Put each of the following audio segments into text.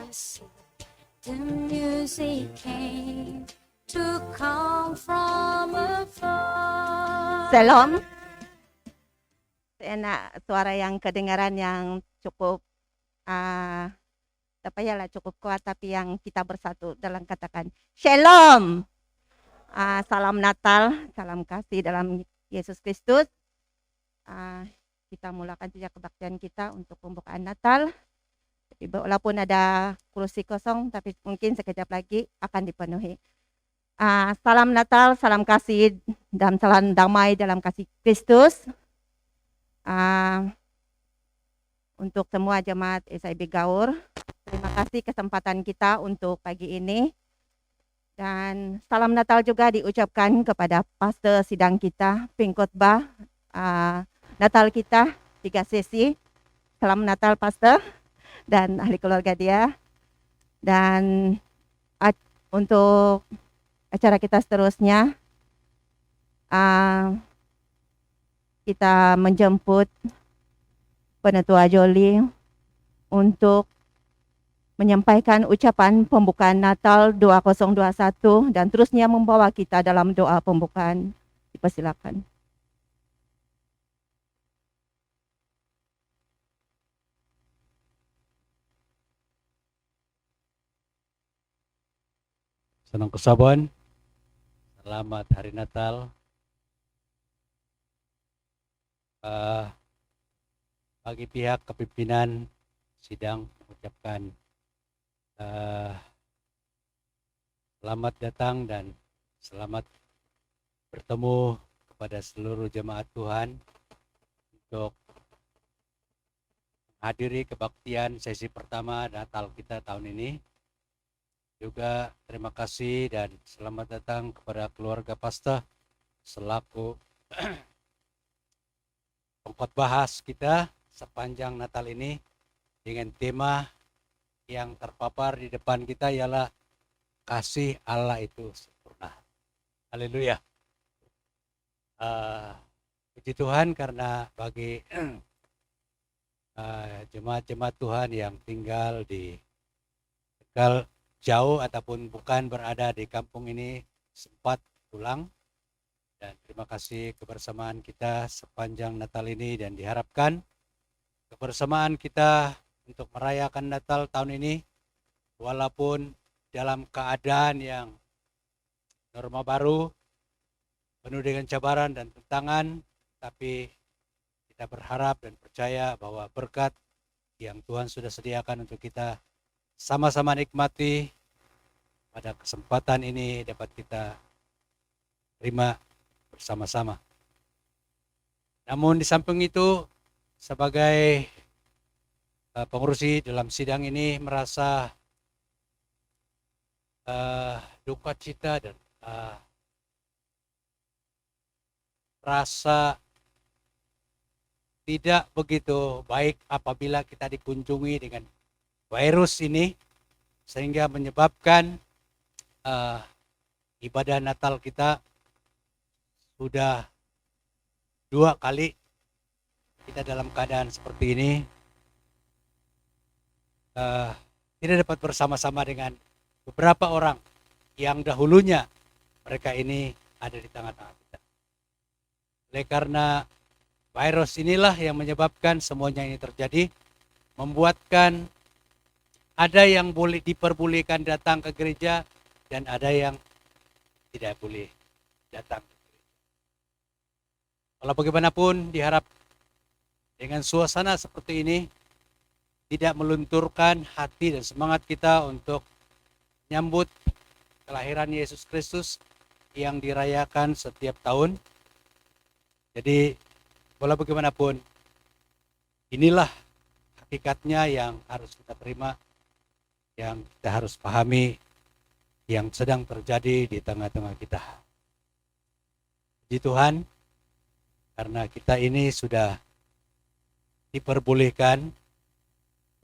see the music came to come from afar. Shalom. Enak suara yang kedengaran yang cukup cukup kuat, tapi yang kita bersatu dalam katakan Shalom. Salam Natal, salam kasih dalam Yesus Kristus. Kita mulakan saja kebaktian kita untuk pembukaan Natal. Walaupun ada kursi kosong, tapi mungkin sekejap lagi akan dipenuhi. Salam Natal, salam kasih dan salam damai dalam kasih Kristus. Untuk semua jemaat SIB Gaur, terima kasih kesempatan kita untuk pagi ini. Dan salam Natal juga diucapkan kepada pastor sidang kita, pengkhotbah Natal kita 3 sesi. Salam Natal pastor dan ahli keluarga dia. Dan untuk acara kita seterusnya, kita menjemput Penetua Joli untuk menyampaikan ucapan pembukaan Natal 2021 dan terusnya membawa kita dalam doa pembukaan. Dipersilakan. Senang kesabon, selamat hari Natal. Bagi pihak kepimpinan sidang mengucapkan selamat datang dan selamat bertemu kepada seluruh jemaat Tuhan untuk menghadiri kebaktian sesi pertama Natal kita tahun ini. Juga terima kasih dan selamat datang kepada keluarga pastor selaku pengkhotbah kita sepanjang Natal ini dengan tema yang terpapar di depan kita ialah kasih Allah itu sempurna. Haleluya. Puji Tuhan karena bagi jemaat-jemaat Tuhan yang tinggal di Tegal jauh ataupun bukan berada di kampung ini sempat pulang. Dan terima kasih kebersamaan kita sepanjang Natal ini dan diharapkan kebersamaan kita untuk merayakan Natal tahun ini walaupun dalam keadaan yang norma baru, penuh dengan cabaran dan tantangan, tapi kita berharap dan percaya bahwa berkat yang Tuhan sudah sediakan untuk kita sama-sama nikmati pada kesempatan ini dapat kita terima bersama-sama. Namun di samping itu, sebagai pengurusi dalam sidang ini merasa duka cita dan rasa tidak begitu baik apabila kita dikunjungi dengan virus ini sehingga menyebabkan ibadah Natal kita sudah 2 kali kita dalam keadaan seperti ini, tidak dapat bersama-sama dengan beberapa orang yang dahulunya mereka ini ada di tengah-tengah kita. Oleh karena virus inilah yang menyebabkan semuanya ini terjadi, membuatkan ada yang boleh diperbolehkan datang ke gereja dan ada yang tidak boleh datang. Kalau bagaimanapun diharap dengan suasana seperti ini tidak melunturkan hati dan semangat kita untuk menyambut kelahiran Yesus Kristus yang dirayakan setiap tahun. Jadi walau bagaimanapun inilah hakikatnya yang harus kita terima, yang kita harus pahami yang sedang terjadi di tengah-tengah kita. Puji Tuhan, karena kita ini sudah diperbolehkan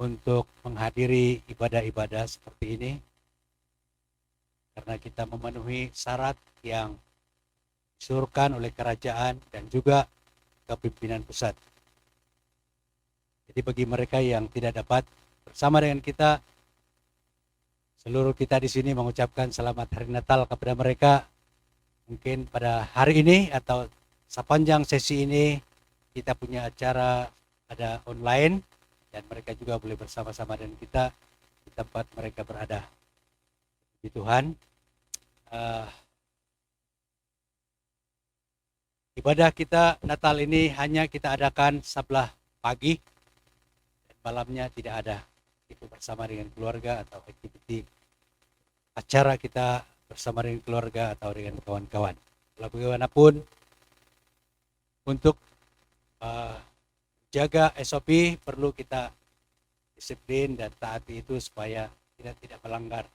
untuk menghadiri ibadah-ibadah seperti ini karena kita memenuhi syarat yang disuruhkan oleh kerajaan dan juga kepimpinan pusat. Jadi bagi mereka yang tidak dapat bersama dengan kita seluruh kita di sini mengucapkan selamat hari Natal kepada mereka. Mungkin pada hari ini atau sepanjang sesi ini kita punya acara ada online dan mereka juga boleh bersama-sama dengan kita di tempat mereka berada. Puji Tuhan, ibadah kita Natal ini hanya kita adakan sebelah pagi dan malamnya tidak ada. Itu bersama dengan keluarga atau aktiviti acara kita bersama dengan keluarga atau dengan kawan-kawan. Walau bagaimanapun, untuk jaga SOP perlu kita disiplin dan taati itu supaya kita tidak melanggar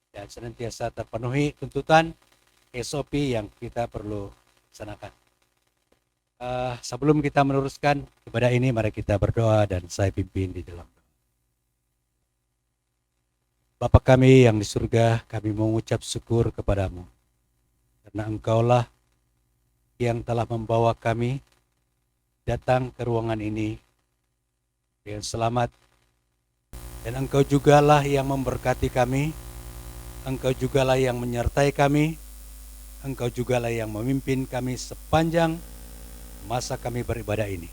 dan senantiasa terpenuhi tuntutan SOP yang kita perlu laksanakan. Sebelum kita meneruskan ibadah ini, mari kita berdoa dan saya pimpin di dalam. Bapa kami yang di surga, kami mengucap syukur kepadamu. Karena Engkaulah yang telah membawa kami datang ke ruangan ini dengan selamat. Dan Engkau jugalah yang memberkati kami. Engkau jugalah yang menyertai kami. Engkau jugalah yang memimpin kami sepanjang masa kami beribadah ini.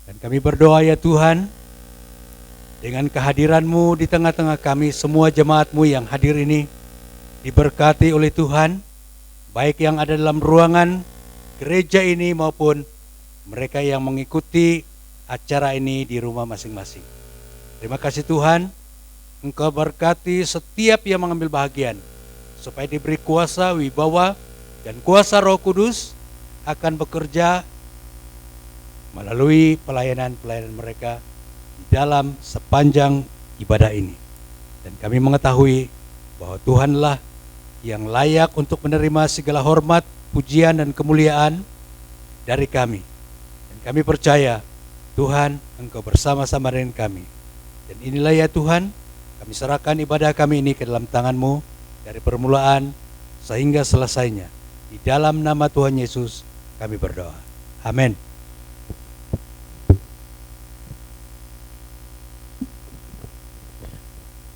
Dan kami berdoa ya Tuhan, dengan kehadiran-Mu di tengah-tengah kami, semua jemaat-Mu yang hadir ini diberkati oleh Tuhan, baik yang ada dalam ruangan gereja ini maupun mereka yang mengikuti acara ini di rumah masing-masing. Terima kasih Tuhan, Engkau berkati setiap yang mengambil bahagian, supaya diberi kuasa, wibawa, dan kuasa Roh Kudus akan bekerja melalui pelayanan-pelayanan mereka dalam sepanjang ibadah ini. Dan kami mengetahui bahwa Tuhanlah yang layak untuk menerima segala hormat, pujian, dan kemuliaan dari kami. Dan kami percaya Tuhan, Engkau bersama-sama dengan kami. Dan inilah ya Tuhan, kami serahkan ibadah kami ini ke dalam tangan-Mu dari permulaan sehingga selesainya. Di dalam nama Tuhan Yesus kami berdoa. Amin.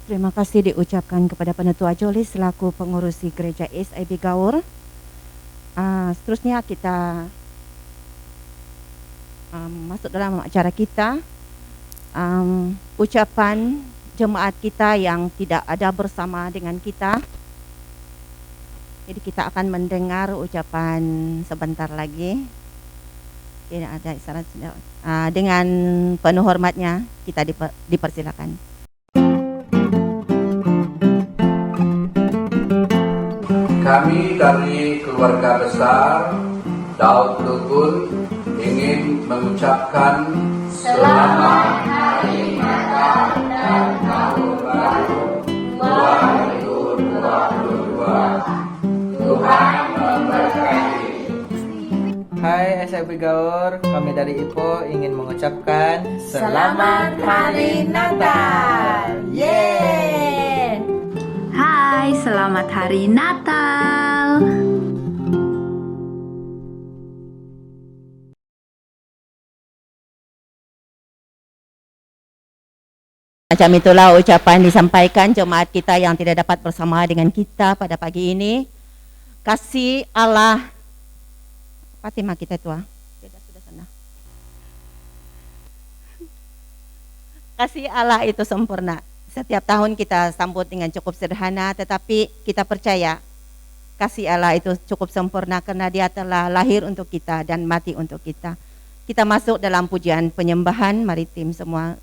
Terima kasih diucapkan kepada Penetua Joli selaku pengurusi gereja SIB Gaur. Seterusnya kita masuk dalam acara kita. Ucapan jemaat kita yang tidak ada bersama dengan kita. Jadi kita akan mendengar ucapan sebentar lagi. Tidak ada isyarat. Dengan penuh hormatnya kita dipersilakan. Kami dari keluarga besar Daud Tukul ingin mengucapkan Selamat Hari Natal dan Tahun Baru 2022. Tuhan memberkati. Hai SIB Gaur, kami dari IPO ingin mengucapkan Selamat Hari Natal. Yeay! Hai, selamat Hari Natal. Macam itulah ucapan disampaikan jemaat kita yang tidak dapat bersama dengan kita pada pagi ini. Kasih Allah, apa tema kita tua? Sudah sana. Kasih Allah itu sempurna. Setiap tahun kita sambut dengan cukup sederhana, tetapi kita percaya kasih Allah itu cukup sempurna karena Dia telah lahir untuk kita dan mati untuk kita. Kita masuk dalam pujian penyembahan, mari tim semua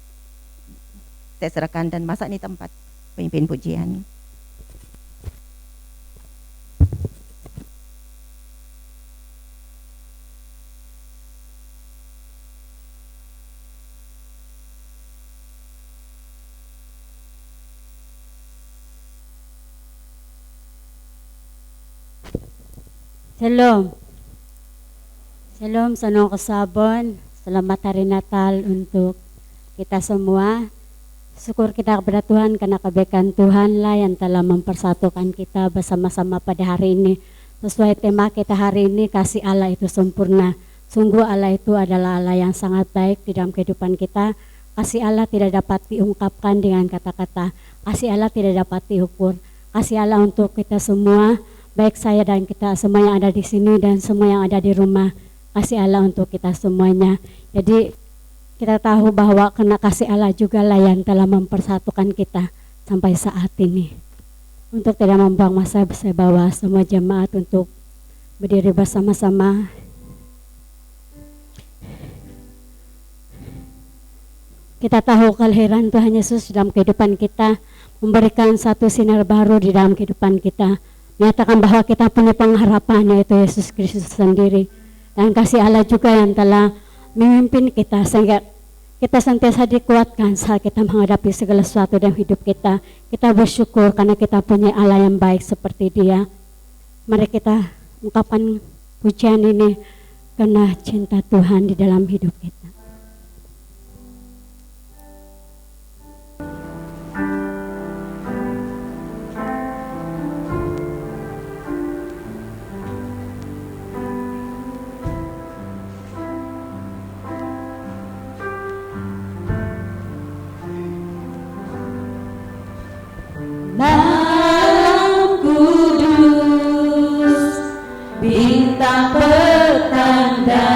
saya serahkan dan masak di tempat pemimpin pujian. Shalom. Shalom, Sanong Kasabon. Selamat Hari Natal untuk kita semua. Syukur kita kepada Tuhan karena kebaikan Tuhan lah yang telah mempersatukan kita bersama-sama pada hari ini. Sesuai tema kita hari ini, kasih Allah itu sempurna. Sungguh Allah itu adalah Allah yang sangat baik di dalam kehidupan kita. Kasih Allah tidak dapat diungkapkan dengan kata-kata. Kasih Allah tidak dapat diukur. Kasih Allah untuk kita semua, baik saya dan kita semua yang ada di sini dan semua yang ada di rumah. Kasih Allah untuk kita semuanya. Jadi kita tahu bahwa karena kasih Allah juga lah yang telah mempersatukan kita sampai saat ini. Untuk tidak membuang masa, saya bawa semua jemaat untuk berdiri bersama-sama. Kita tahu kelahiran Tuhan Yesus dalam kehidupan kita memberikan satu sinar baru di dalam kehidupan kita, menyatakan bahwa kita punya pengharapan, yaitu Yesus Kristus sendiri, dan kasih Allah juga yang telah memimpin kita sehingga kita senantiasa dikuatkan saat kita menghadapi segala sesuatu dalam hidup kita. Kita bersyukur karena kita punya Allah yang baik seperti Dia. Mari kita ungkapkan pujian ini karena cinta Tuhan di dalam hidup kita. Malam kudus, bintang petanda,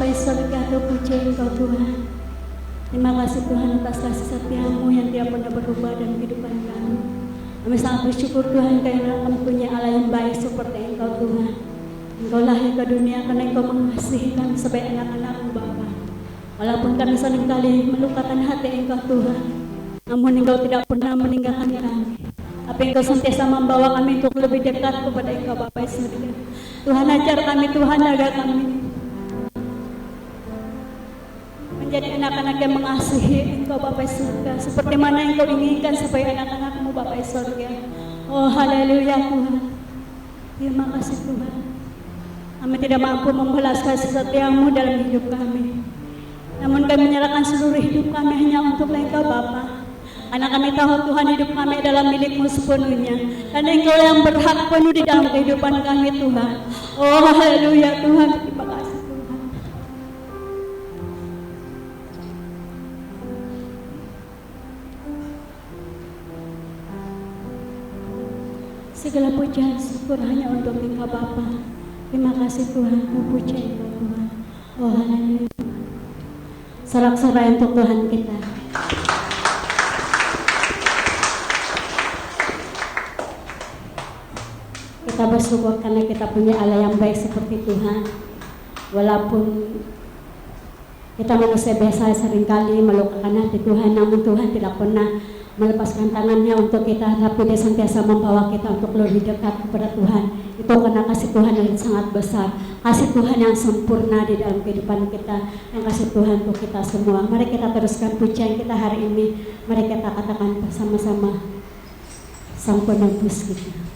di surga, terpuji Engkau Tuhan. Terima kasih Tuhan atas kasih setia-Mu yang tidak pernah berubah dalam kehidupan kami. Kami sangat bersyukur Tuhan karena kami punya Allah yang baik seperti Engkau Tuhan. Engkau lahir ke dunia karena Engkau mengasihi kami sebagai anak-anak-Mu Bapa. Walaupun kami seringkali melukakan hati Engkau Tuhan, namun Engkau tidak pernah meninggalkan kami. Tapi Engkau senantiasa membawa kami untuk lebih dekat kepada Engkau Bapa di surga. Tuhan ajar kami Tuhan agar kami menjadi anak-anak yang mengasihi Engkau Bapa di surga, seperti mana Engkau inginkan sebagai anak-anak-Mu Bapa di surga. Oh haleluya Tuhan. Terima kasih Tuhan. Kami tidak mampu membalas kasih setia-Mu dalam hidup kami. Namun kami menyerahkan seluruh hidup kami hanya untuk Engkau Bapa. Karena kami tahu Tuhan hidup kami adalah milik-Mu sepenuhnya. Dan Engkau yang berhak penuh di dalam kehidupan kami Tuhan. Oh haleluya Tuhan. Terima kasih Tuhan. Segala pujian syukur hanya untuk Engkau Bapa. Terima kasih Tuhan. Terpuji Engkau Tuhan. Oh haleluya. Sorak-sorai untuk Tuhan kita. Kita bersyukur karena kita punya Allah yang baik seperti Tuhan. Walaupun kita manusia biasa seringkali melukakan hati Tuhan, namun Tuhan tidak pernah melepaskan tangannya untuk kita, tapi Dia senantiasa membawa kita untuk lebih dekat kepada Tuhan. Itu karena kasih Tuhan yang sangat besar, kasih Tuhan yang sempurna di dalam kehidupan kita, yang kasih Tuhan untuk kita semua. Mari kita teruskan pujian kita hari ini. Mari kita katakan bersama-sama, Sang Penebus kita.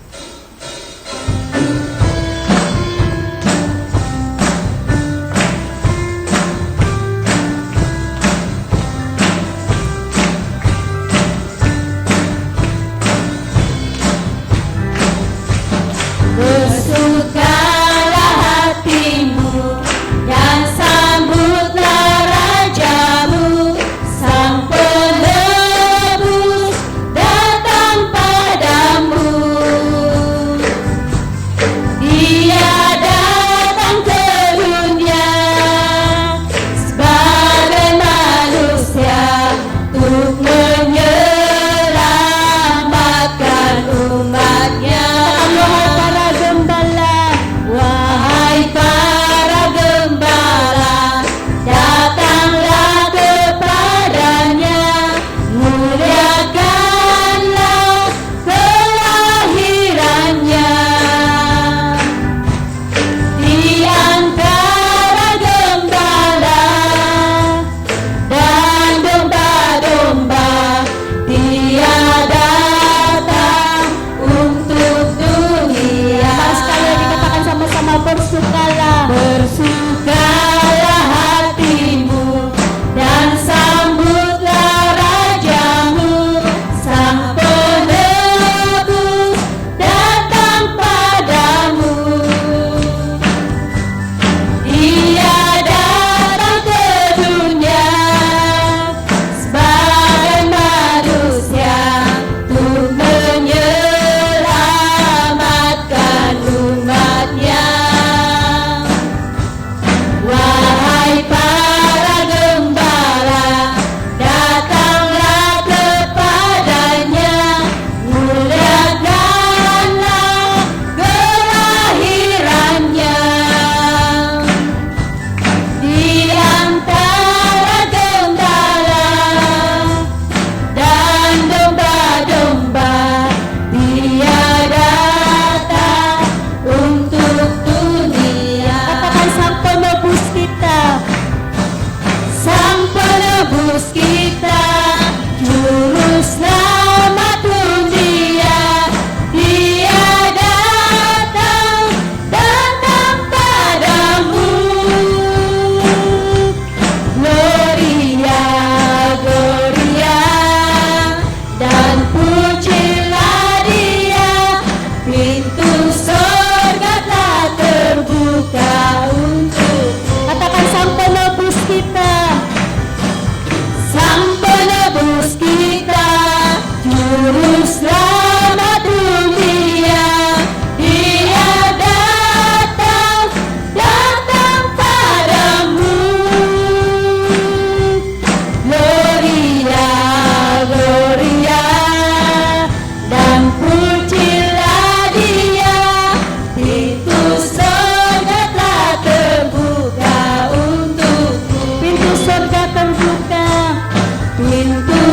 Bersukalah hatimu dan sambutlah Rajamu, Sang Penebus datang padamu.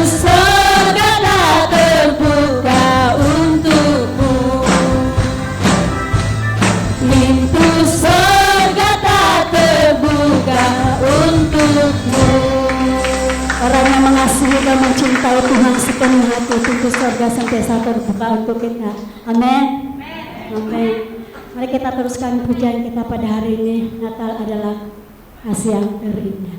surga tak terbuka untukmu. Pintu surga tak terbuka untukmu. Orang yang mengasihi dan mencintai Tuhan sepenuh hati, pintu surga senantiasa terbuka untuk kita. Amin. Amin. Mari kita teruskan pujian kita pada hari ini. Natal adalah kasih yang terindah.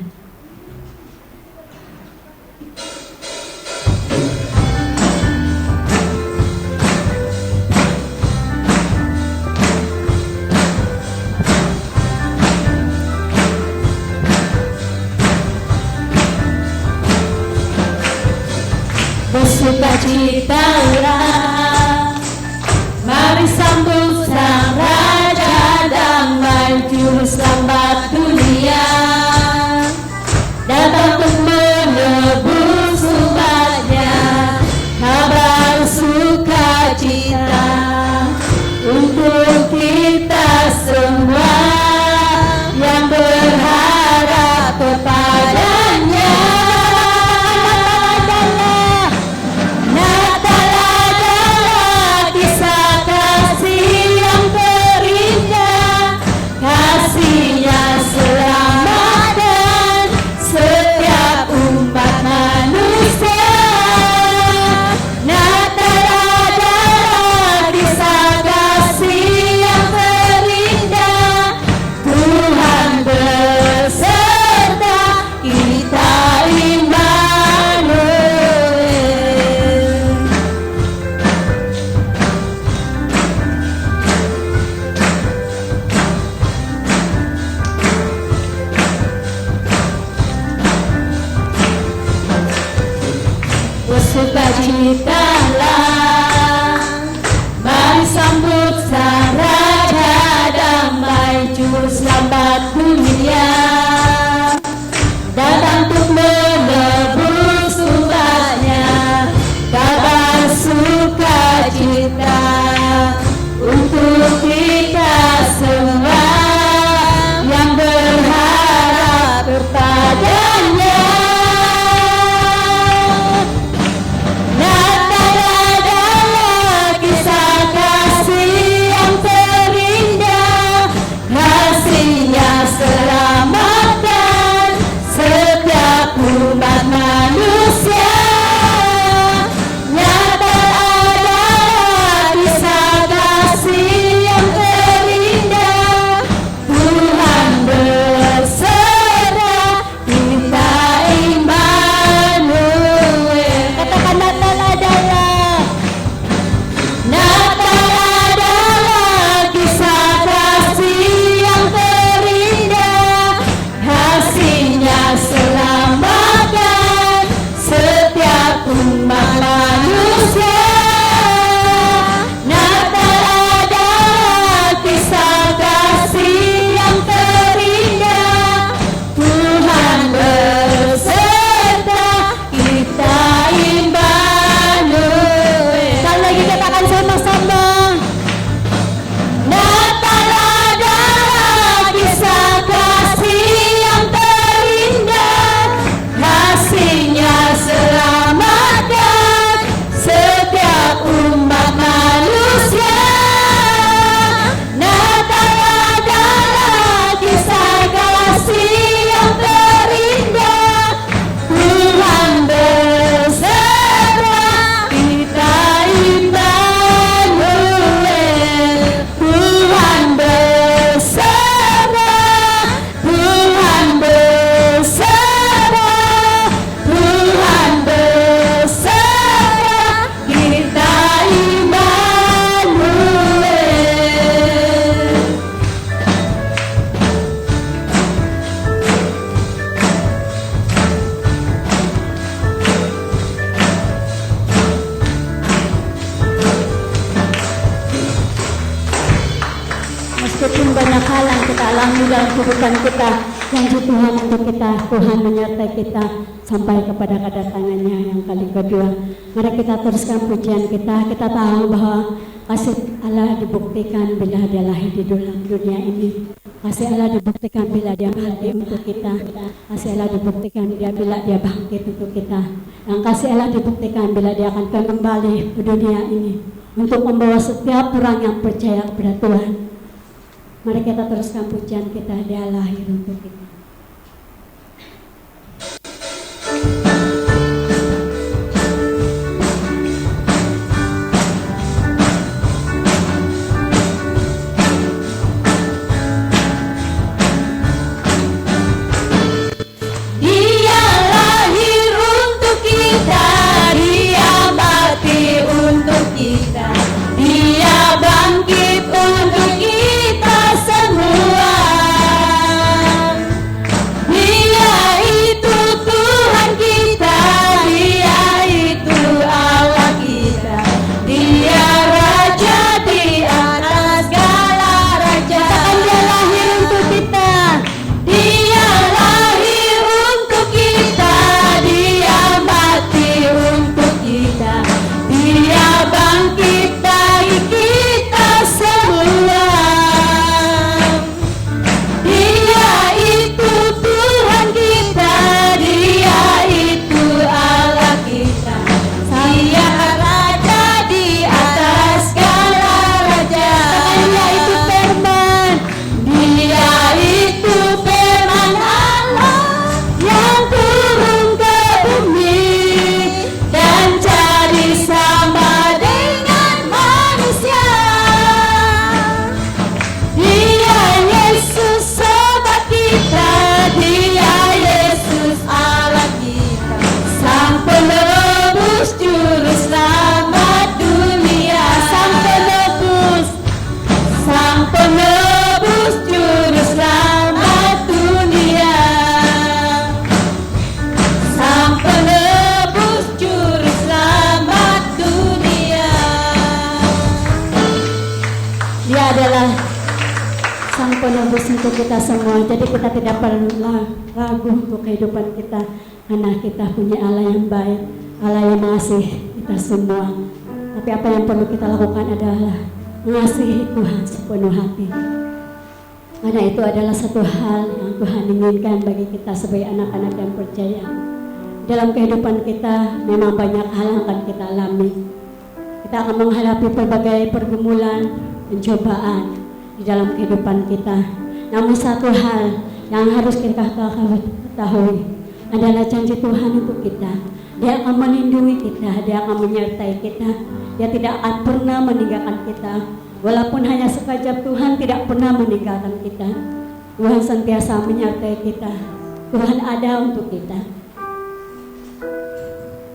Bersukacitalah, mari sambut sang Raja damai juru selamat dunia, datang untuk menebus umatnya. Kabar sukacita untuk kita semua yang berharap kepadanya. Bersukacitalah, mari sambut sang Raja damai juru selamat dunia, datang untuk menebus umatnya. Kabar sukacita untuk kita semua yang berharap kepadanya. Selamatkan setiap umat manusia. Natal adalah kisah kasih yang terindah. Tuhan bersama kita Immanuel. Katakan Natal adalah kisah kasih yang terindah. Kasihnya selamatkan setiap umat manusia. Natal adalah kisah kasih yang terindah. Tuhan beserta kita Immanuel. Sekali lagi katakan sama-sama. Natal adalah kisah kasih yang terindah. Kasihnya selamatkan setiap umat manusia. Natal adalah kisah kasih yang terindah. Tuhan beserta kita Immanuel. Tuhan bersama, Tuhan bersama, Tuhan bersama kita Immanuel. Meskipun banyak hal yang kita alami dalam kehidupan kita, janji Tuhan untuk kita, Tuhan menyertai kita sampai kepada kedatangannya yang kali kedua. Mari kita teruskan pujian kita. Kita tahu bahwa kasih Allah dibuktikan bila dia lahir di dalam dunia ini. Kasih Allah dibuktikan bila dia mati untuk kita. Kasih Allah dibuktikan bila dia bangkit untuk kita. Yang kasih Allah dibuktikan bila Dia akan kembali ke dunia ini untuk membawa setiap orang yang percaya kepada Tuhan. Mari kita teruskan pujian kita, Dia lahir untuk kita. Dia lahir untuk kita, Dia mati untuk kita, Dia bangkit untuk kita semua. Dia itu Tuhan kita, Dia itu Allah kita, Dia Raja di atas segala raja. Dia lahir untuk kita, Dia lahir untuk kita, Dia mati untuk kita, Dia bangkit bagi kita semua. Dia itu Tuhan kita, Dia itu Allah kita, Dia Raja di atas segala raja. Dia itu firman, Dia itu firman Allah yang turun ke bumi dan jadi sama dengan manusia. Dia Yesus sobat kita, Dia Yesus Allah kita, Sang penebus juru selamat dunia. Sang penebus, Sang penebus juru selamat dunia, Sang penebus juru selamat dunia. Dia adalah Sang penebus untuk kita semua. Jadi kita tidak perlu ragu untuk kehidupan kita, karena kita punya Allah yang baik, Allah yang mengasihi kita semua. Tapi apa yang perlu kita lakukan adalah mengasihi Tuhan sepenuh hati. Karena itu adalah satu hal yang Tuhan inginkan bagi kita sebagai anak-anak yang percaya. Dalam kehidupan kita memang banyak hal yang akan kita alami. Kita akan menghadapi berbagai pergumulan, pencobaan di dalam kehidupan kita. Namun satu hal yang harus kita ketahui adalah janji Tuhan untuk kita. Dia akan melindungi kita, Dia akan menyertai kita. Dia tidak akan pernah meninggalkan kita. Walaupun hanya sekejap, Tuhan tidak pernah meninggalkan kita. Tuhan senantiasa menyertai kita. Tuhan ada untuk kita.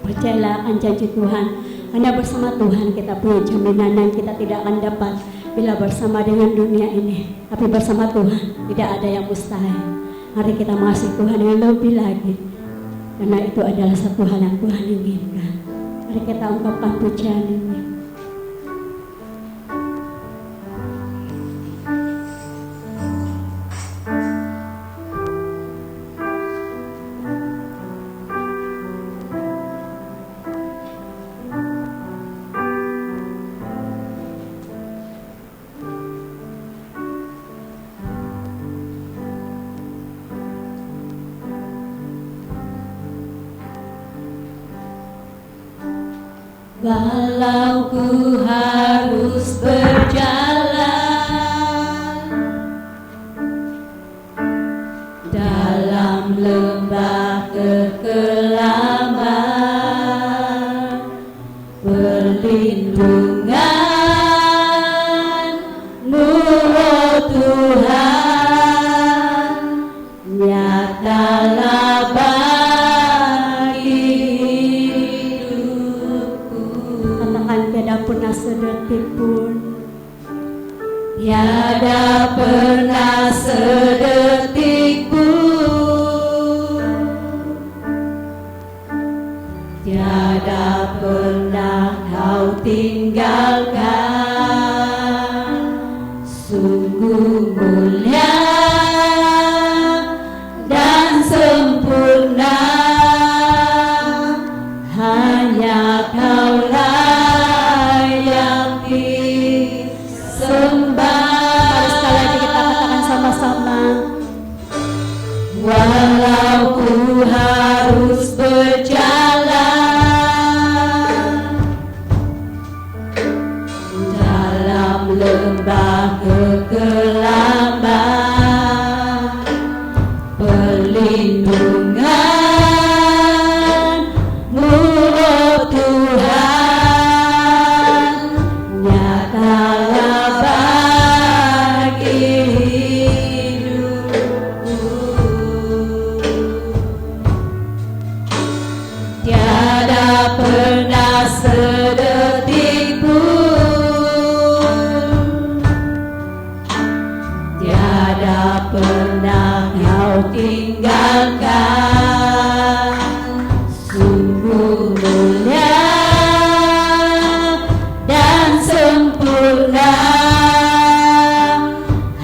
Percayalah akan janji Tuhan. Karena bersama Tuhan kita punya jaminan yang kita tidak akan dapat bila bersama dengan dunia ini. Tapi bersama Tuhan tidak ada yang mustahil. Mari kita mengasihi Tuhan yang lebih lagi, karena itu adalah satu hal yang Tuhan inginkan. Mari kita ungkapkan pujian ini. Walau ku harus berjalan dalam lembah kekelaman, perlindungan-Mu, oh Tuhan, nyatalah bagi Tiada pernah sedetik pun, tiada pernah sedetik pun, tiada pernah Kau tinggalkan. Sungguh mulia dan sempurna, hanya Kaulah yang disembah. Mari sekali lagi kita katakan sama-sama. Walau ku harus berjalan pernah sedetik pun, tiada pernah kau tinggalkan. Sungguh mulia dan sempurna,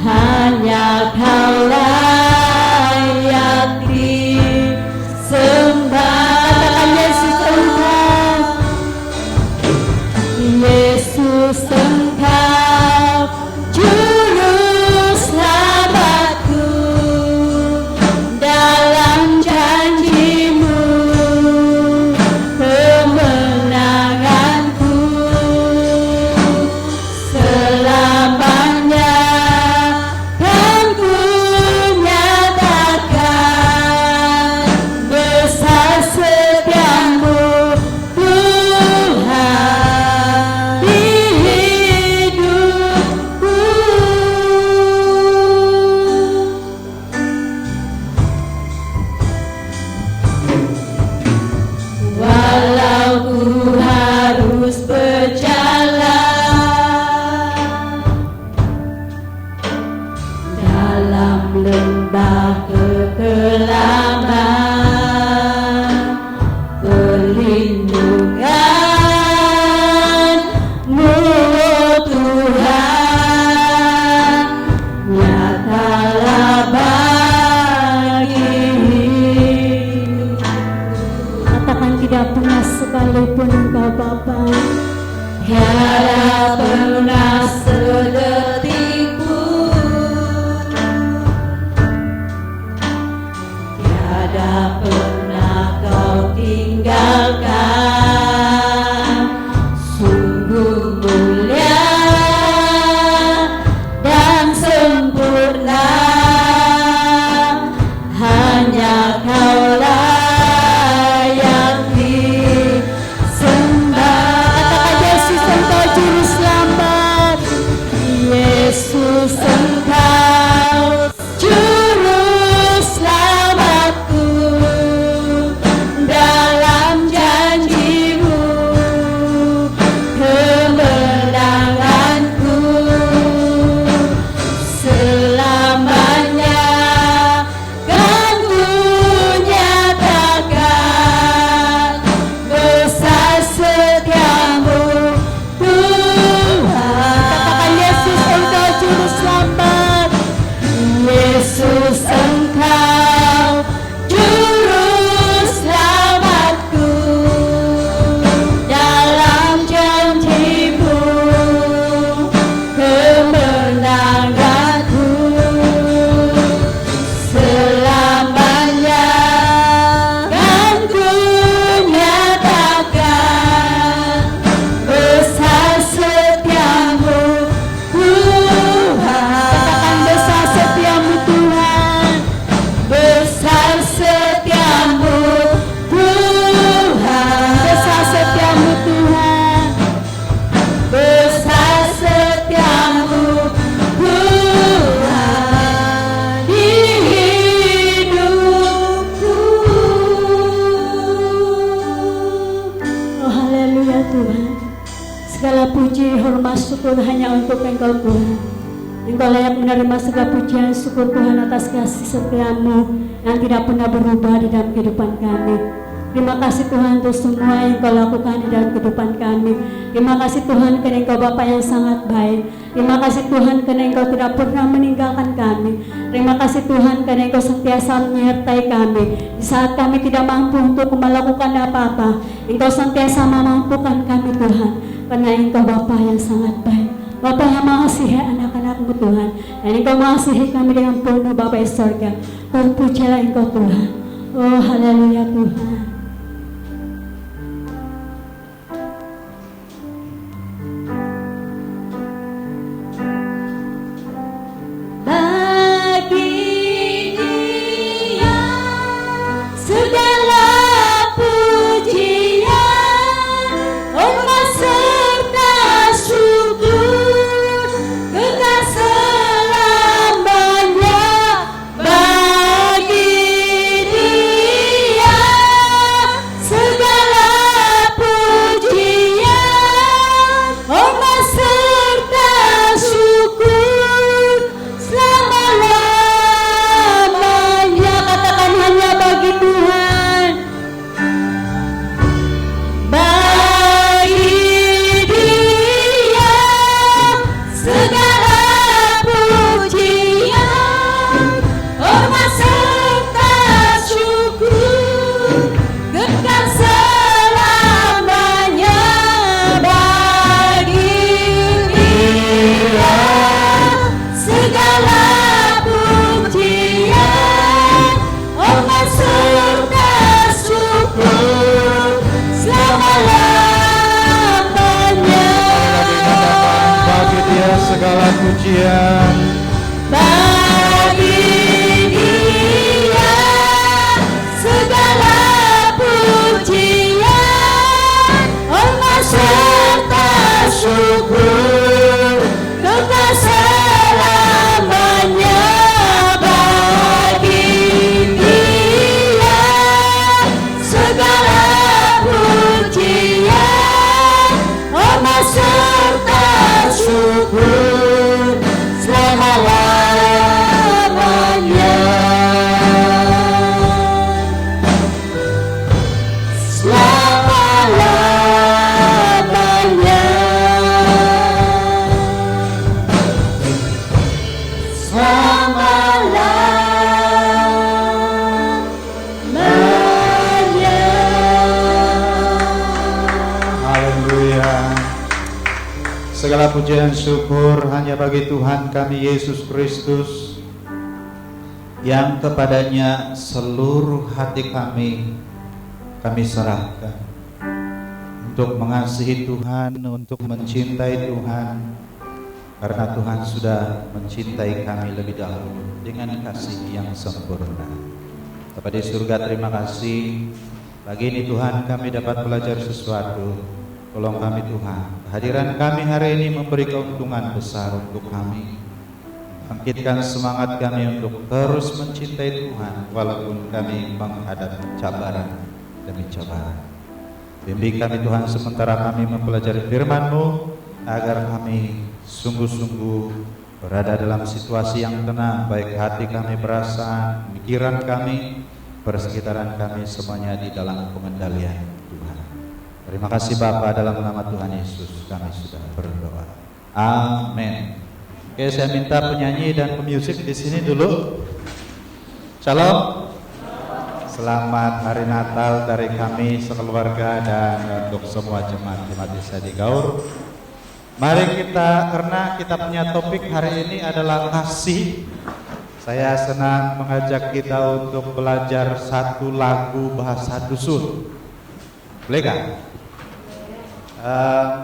hanya kau layak disembah. Yesus Engkau juru selamatku, dalam janji-Mu kemenanganku selamanya kan ku nyatakan besar setiamu Tuhan di hidupku. Walau ku harus berjalan dalam lembah kekelaman, perlindungan-Mu Tuhan nyatalah bagi hidupku. Katakan tidak pernah sekalipun Engkau Bapa. Tiada pernah sedetik pun, tiada pernah kau tinggalkan. Sungguh mulia dan sempurna, hanya kau layak disembah. Katakan Yesus Engkau juru selamat. Yesus Engkau juru selamatku, dalam janji-Mu kemenanganku selamanya kan ku nyatakan besar setiamu Tuhan. Katakan Yesus Engkau juru selamat. Yesus Engkau juru selamatku, dalam janji-Mu kemenanganku selamanya kan ku nyatakan besar setiamu Tuhan. Katakan besar setiamu Tuhan, besar setiamu Tuhan, besar setiamu Tuhan, besar setiamu Tuhan di hidupku. Oh haleluya Tuhan. Segala puji, hormat, syukur hanya untuk Engkau Tuhan. Engkau layak menerima segala pujian syukur Tuhan atas kasih setia-Mu yang tidak pernah berubah di dalam kehidupan kami. Terima kasih Tuhan untuk semua yang Engkau lakukan di dalam kehidupan kami. Terima kasih Tuhan karena Engkau Bapa yang sangat baik. Terima kasih Tuhan karena Engkau tidak pernah meninggalkan kami. Terima kasih Tuhan karena Engkau sentiasa menyertai kami di saat kami tidak mampu untuk melakukan apa-apa. Engkau sentiasa memampukan kami Tuhan, karena Engkau Bapa yang sangat baik, Bapa yang mengasihi anak-anak-Mu Tuhan, dan Engkau mengasihi kami dengan penuh Bapa di sorga. Terpujilah Engkau Tuhan. Oh haleluya Tuhan. Bagi Dia segala pujian, hormat serta syukur kekal selamanya. Bagi Dia segala pujian. Bagi Dia segala pujian, hormat serta syukur, kekal selamanya. Bagi Dia segala pujian, hormat serta syukur selama-lamanya. Selama-lamanya. Selama-lamanya. Haleluya. Segala pujian syukur hanya bagi Tuhan kami Yesus Kristus, yang kepadanya seluruh hati kami serahkan, untuk mengasihi Tuhan, untuk mencintai Tuhan, karena Tuhan sudah mencintai kami lebih dahulu dengan kasih yang sempurna. Bapa di surga, terima kasih pagi ini Tuhan kami dapat belajar sesuatu. Tolong kami Tuhan, kehadiran kami hari ini memberi keuntungan besar untuk kami. Bangkitkan semangat kami untuk terus mencintai Tuhan walaupun kami menghadapi cabaran demi cabaran. Bimbing kami Tuhan sementara kami mempelajari firman-Mu, agar kami sungguh-sungguh berada dalam situasi yang tenang, baik hati kami, perasaan, pikiran kami, persekitaran kami, semuanya di dalam pengendalian Tuhan. Terima kasih Bapa, dalam nama Tuhan Yesus kami sudah berdoa. Amin. Oke, saya minta penyanyi dan pemusik di sini dulu. Shalom. Selamat hari Natal dari kami sekeluarga dan untuk semua jemaat desa di Gaur. Mari kita, karena kita punya topik hari ini adalah kasih. Saya senang mengajak kita untuk belajar satu lagu bahasa dusun. Boleh kan?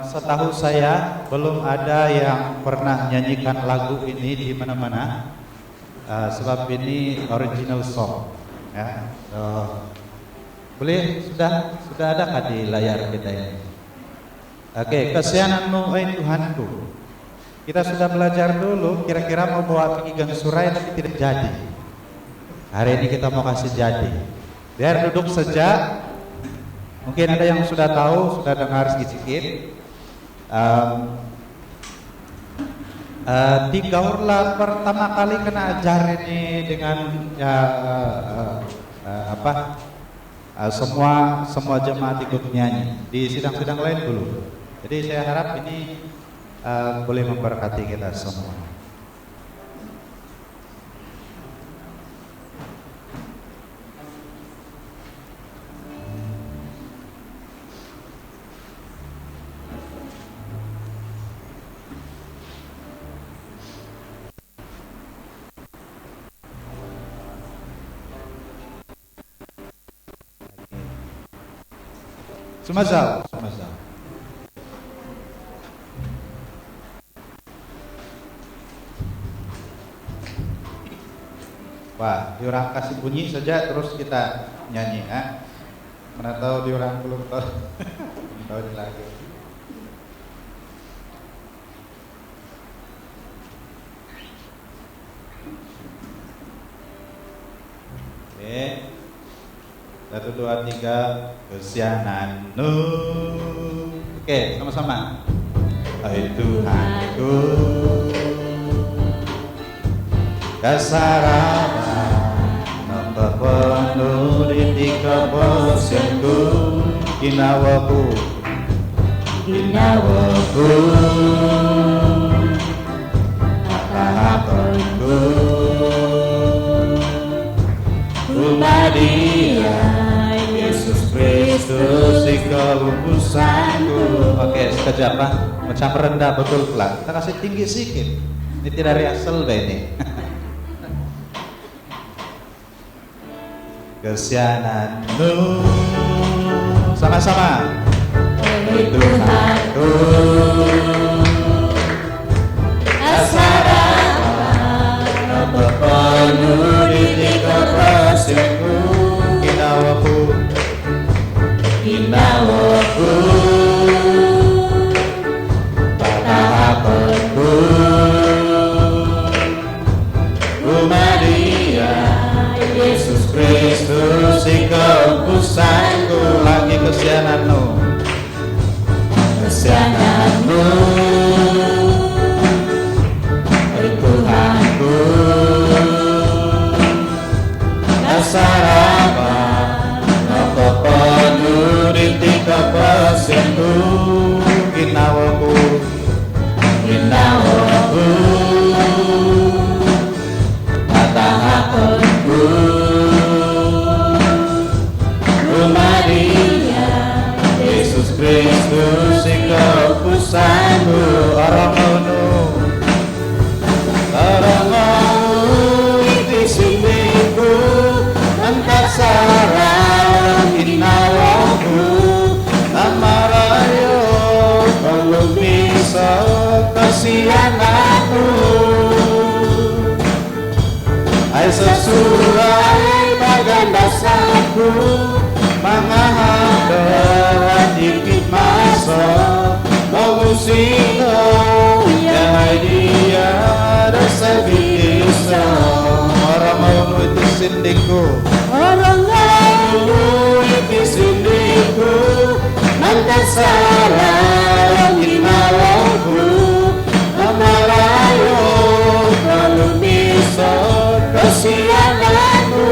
Setahu saya belum ada yang pernah nyanyikan lagu ini di mana-mana, sebab ini original song. Ya, boleh sudah ada kah di layar kita ini? Oke, kesiananmu oi Tuhanku. Kita sudah belajar dulu, kira-kira mau bawa pergi gang surai tapi tidak jadi. Hari ini kita mau kasih jadi. Biar duduk saja. Mungkin ada yang sudah tahu, sudah dengar sedikit. Di Gaurla pertama kali kena ajar ini dengan semua jemaat ikut nyanyi. Di sidang-sidang lain dulu. Jadi saya harap ini boleh memberkati kita semua. Sumazal. Wah, diorang kasih bunyi saja terus kita nyanyi, Mana tahu diorang belum tahu. Belum tahu ini lagi. Oke. 1, 2, 3, kesiananmu. Oke, sama-sama. Hai Tuhanku, kasarana nampak penuh di kebosianku, ginawaku apa-apaku Dia Yesus Kristus kelupusanku. Oke, sekejap Pak, macam rendah betul pelan. Kita kasih tinggi sedikit. Ini tidak rehearsal ini. Kesiananmu sama-sama. Tuhanku, kesianganmu, Tuhanku. Nasaraba Noko penuh tika pasienku, Ginawaku Ginawaku Matahakonku Maria Yesus Kristus Engkau pusamu. Orang unu Iti sindiku Antar sarang ginawaku Namarayo Belum bisa kasihan aku. Ay sesuai bagan dasarku Mangahadawan dikit masa Mengusino Yahai dia rasa bisa Orang unu itu sindiku Orang lalu itu sindiku Mantan sarang ginawaku Namarayo kalau bisa kasihan aku.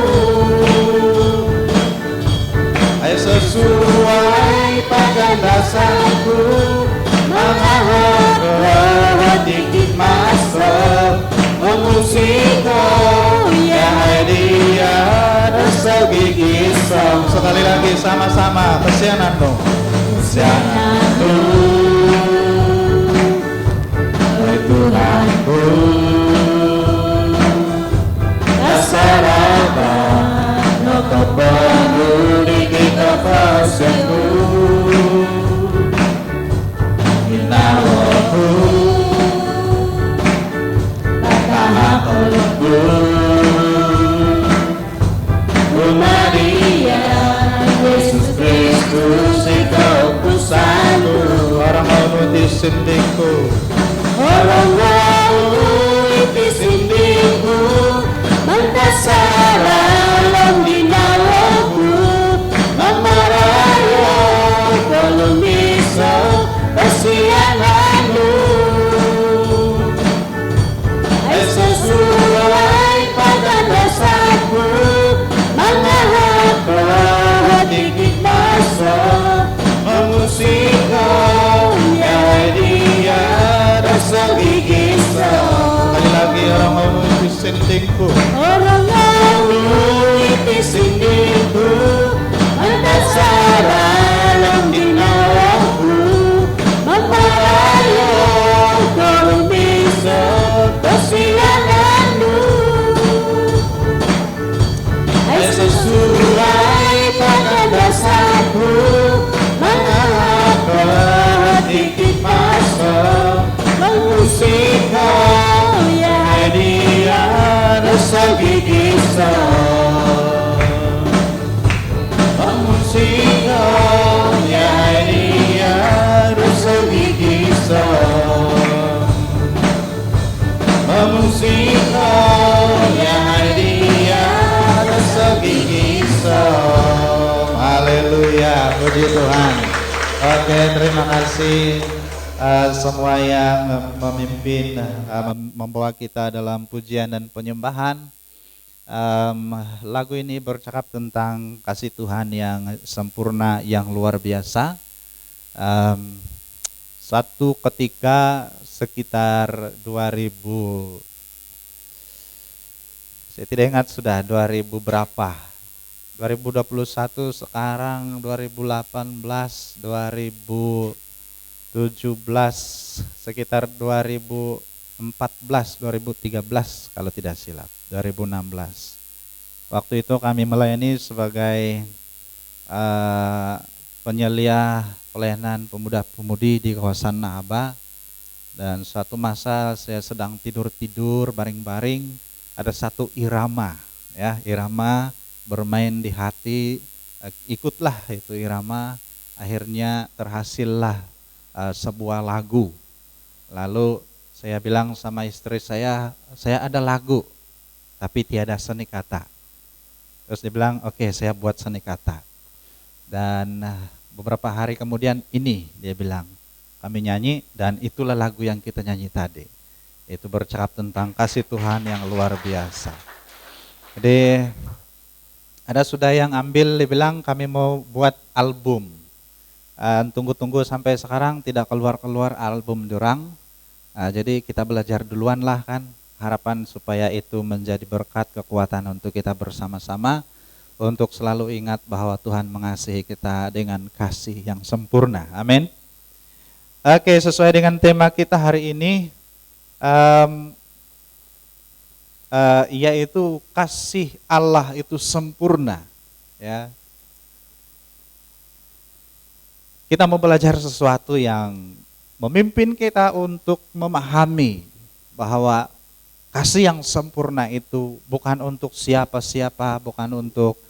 Ay sesuai pada dasarku Mengharap dikit masa Mengusiko Yahai dia rasa gigi sam. Sekali lagi sama-sama kesiananmu Kesiananku Hai Tuhanku Nasaraba Noko penuh kita pasienku Ginawaku Matahakonku Maria Yesus Kristus Engkau pusamu. Orang unu itu sindiku Orang lalu itu sindiku Mentasarang ginawaku Namarayo kalau bisa kasihanmu. Ay sesuai pada dasarku Mengharap dikit masa Mengusiko Yahai dia rasa gigi sam. Sekali lagi orang unu itu sindiku Orang lalu itu sindiku Antar sarang ginawaku Memarayo kalau bisa kasihanmu. Ay sesuai pada dasarku Mengharap dikit masa Mengusiko Yahai dia rasa gigi sam. Mengusiko Yahai dia rasa gigi sam. Mengusiko Yahai dia rasa gigi sam. Haleluya, puji Tuhan. Oke, terima kasih semua yang memimpin, membawa kita dalam pujian dan penyembahan. Lagu ini bercakap tentang kasih Tuhan yang sempurna, yang luar biasa. Satu ketika sekitar 2000, saya tidak ingat sudah 2000 berapa, 2021, sekarang 2018, 2017, sekitar 2014, 2013 kalau tidak silap, 2016. Waktu itu kami melayani sebagai penyelia pelayanan pemuda-pemudi di kawasan Nahaba. Dan suatu masa saya sedang tidur-tidur baring-baring, ada satu irama, ya, irama bermain di hati, ikutlah itu irama, akhirnya terhasillah sebuah lagu. Lalu saya bilang sama istri saya ada lagu tapi tiada seni kata. Terus dia bilang, oke, saya buat seni kata. Dan beberapa hari kemudian ini dia bilang, kami nyanyi, dan itulah lagu yang kita nyanyi tadi. Itu bercakap tentang kasih Tuhan yang luar biasa. Jadi ada sudah yang ambil, dibilang kami mau buat album. Tunggu-tunggu sampai sekarang tidak keluar-keluar album dorang. Jadi kita belajar duluan lah kan. Harapan supaya itu menjadi berkat kekuatan untuk kita bersama-sama, untuk selalu ingat bahwa Tuhan mengasihi kita dengan kasih yang sempurna. Amin. Oke, sesuai dengan tema kita hari ini, yaitu kasih Allah itu sempurna. Ya, kita mau belajar sesuatu yang memimpin kita untuk memahami bahwa kasih yang sempurna itu bukan untuk siapa-siapa, bukan untuk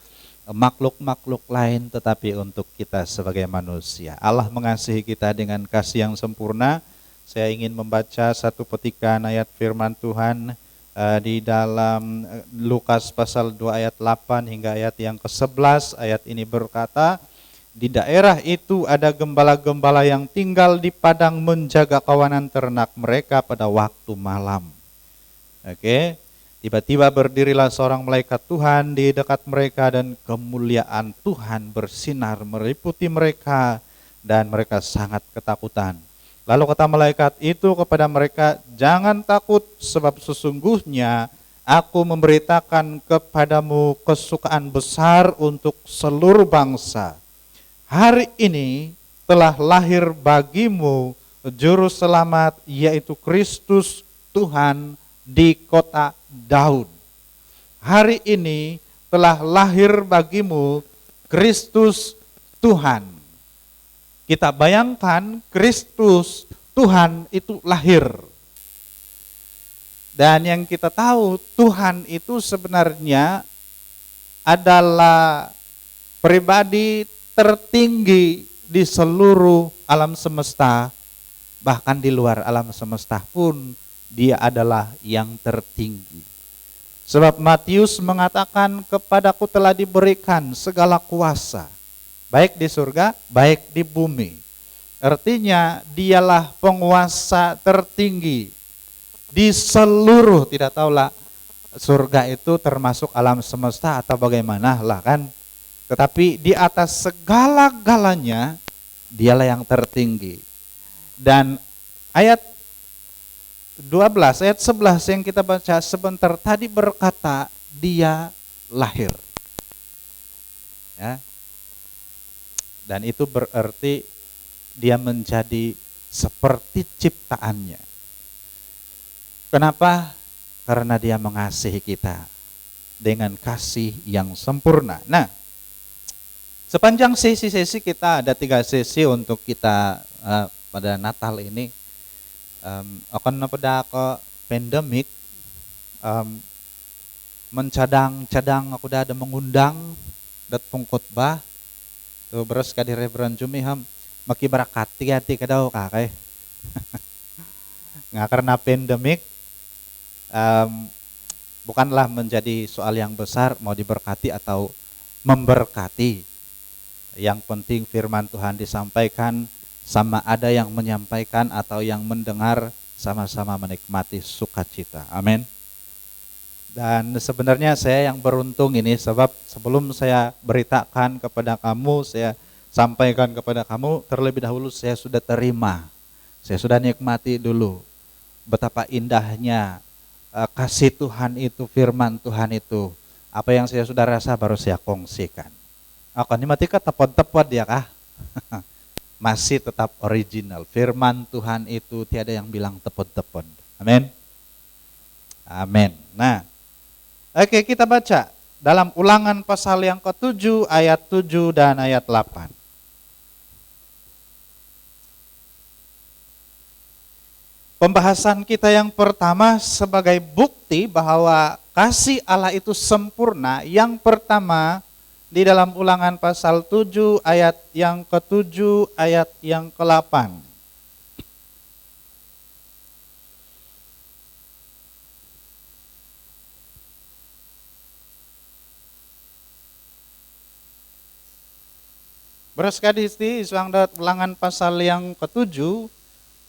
makhluk-makhluk lain, tetapi untuk kita sebagai manusia. Allah mengasihi kita dengan kasih yang sempurna. Saya ingin membaca satu petikan ayat firman Tuhan di dalam Lukas pasal 2 ayat 8 hingga ayat yang ke-11. Ayat ini berkata, di daerah itu ada gembala-gembala yang tinggal di padang menjaga kawanan ternak mereka pada waktu malam. Oke, tiba-tiba berdirilah seorang malaikat Tuhan di dekat mereka dan kemuliaan Tuhan bersinar meliputi mereka dan mereka sangat ketakutan. Lalu kata malaikat itu kepada mereka, jangan takut sebab sesungguhnya aku memberitakan kepadamu kesukaan besar untuk seluruh bangsa. Hari ini telah lahir bagimu juru selamat, yaitu Kristus Tuhan di kota Daud. Hari ini telah lahir bagimu Kristus Tuhan. Kita bayangkan Kristus Tuhan itu lahir. Dan yang kita tahu, Tuhan itu sebenarnya adalah pribadi tertinggi di seluruh alam semesta, bahkan di luar alam semesta pun Dia adalah yang tertinggi. Sebab Matius mengatakan, kepadaku telah diberikan segala kuasa, baik di surga, baik di bumi. Artinya dialah penguasa tertinggi di seluruh, tidak tahulah surga itu termasuk alam semesta atau bagaimana lah kan. Tetapi di atas segala-galanya dialah yang tertinggi. Dan ayat 12, ayat 11 yang kita baca sebentar tadi berkata, dia lahir. Ya. Dan itu berarti dia menjadi seperti ciptaannya. Kenapa? Karena dia mengasihi kita dengan kasih yang sempurna. Nah, sepanjang sesi-sesi kita ada 3 sesi untuk kita pada Natal ini. Akan pada ke pandemik, mencadang-cadang aku dah ada mengundang dat pengkhotbah tu beres ka di Reverend Jumi maki barakati hati kadau kakek. Nggak, karena pandemik bukanlah menjadi soal yang besar mau diberkati atau memberkati. Yang penting firman Tuhan disampaikan, sama ada yang menyampaikan atau yang mendengar, sama-sama menikmati sukacita. Amin. Dan sebenarnya saya yang beruntung ini, sebab sebelum saya beritakan kepada kamu, saya sampaikan kepada kamu, terlebih dahulu saya sudah terima, saya sudah nikmati dulu betapa indahnya kasih Tuhan itu, firman Tuhan itu. Apa yang saya sudah rasa baru saya kongsikan. Akan dimatikan tepon-tepon dia kah? Masih tetap original. Firman Tuhan itu tiada yang bilang tepon-tepon. Amin. Amin. Nah, oke, kita baca dalam Ulangan pasal yang ke-7 ayat 7 dan ayat 8. Pembahasan kita yang pertama sebagai bukti bahwa kasih Allah itu sempurna. Yang pertama di dalam Ulangan pasal 7 ayat yang ke-7 ayat yang ke-8. Beras kadisti iswang dat Ulangan pasal yang ke-7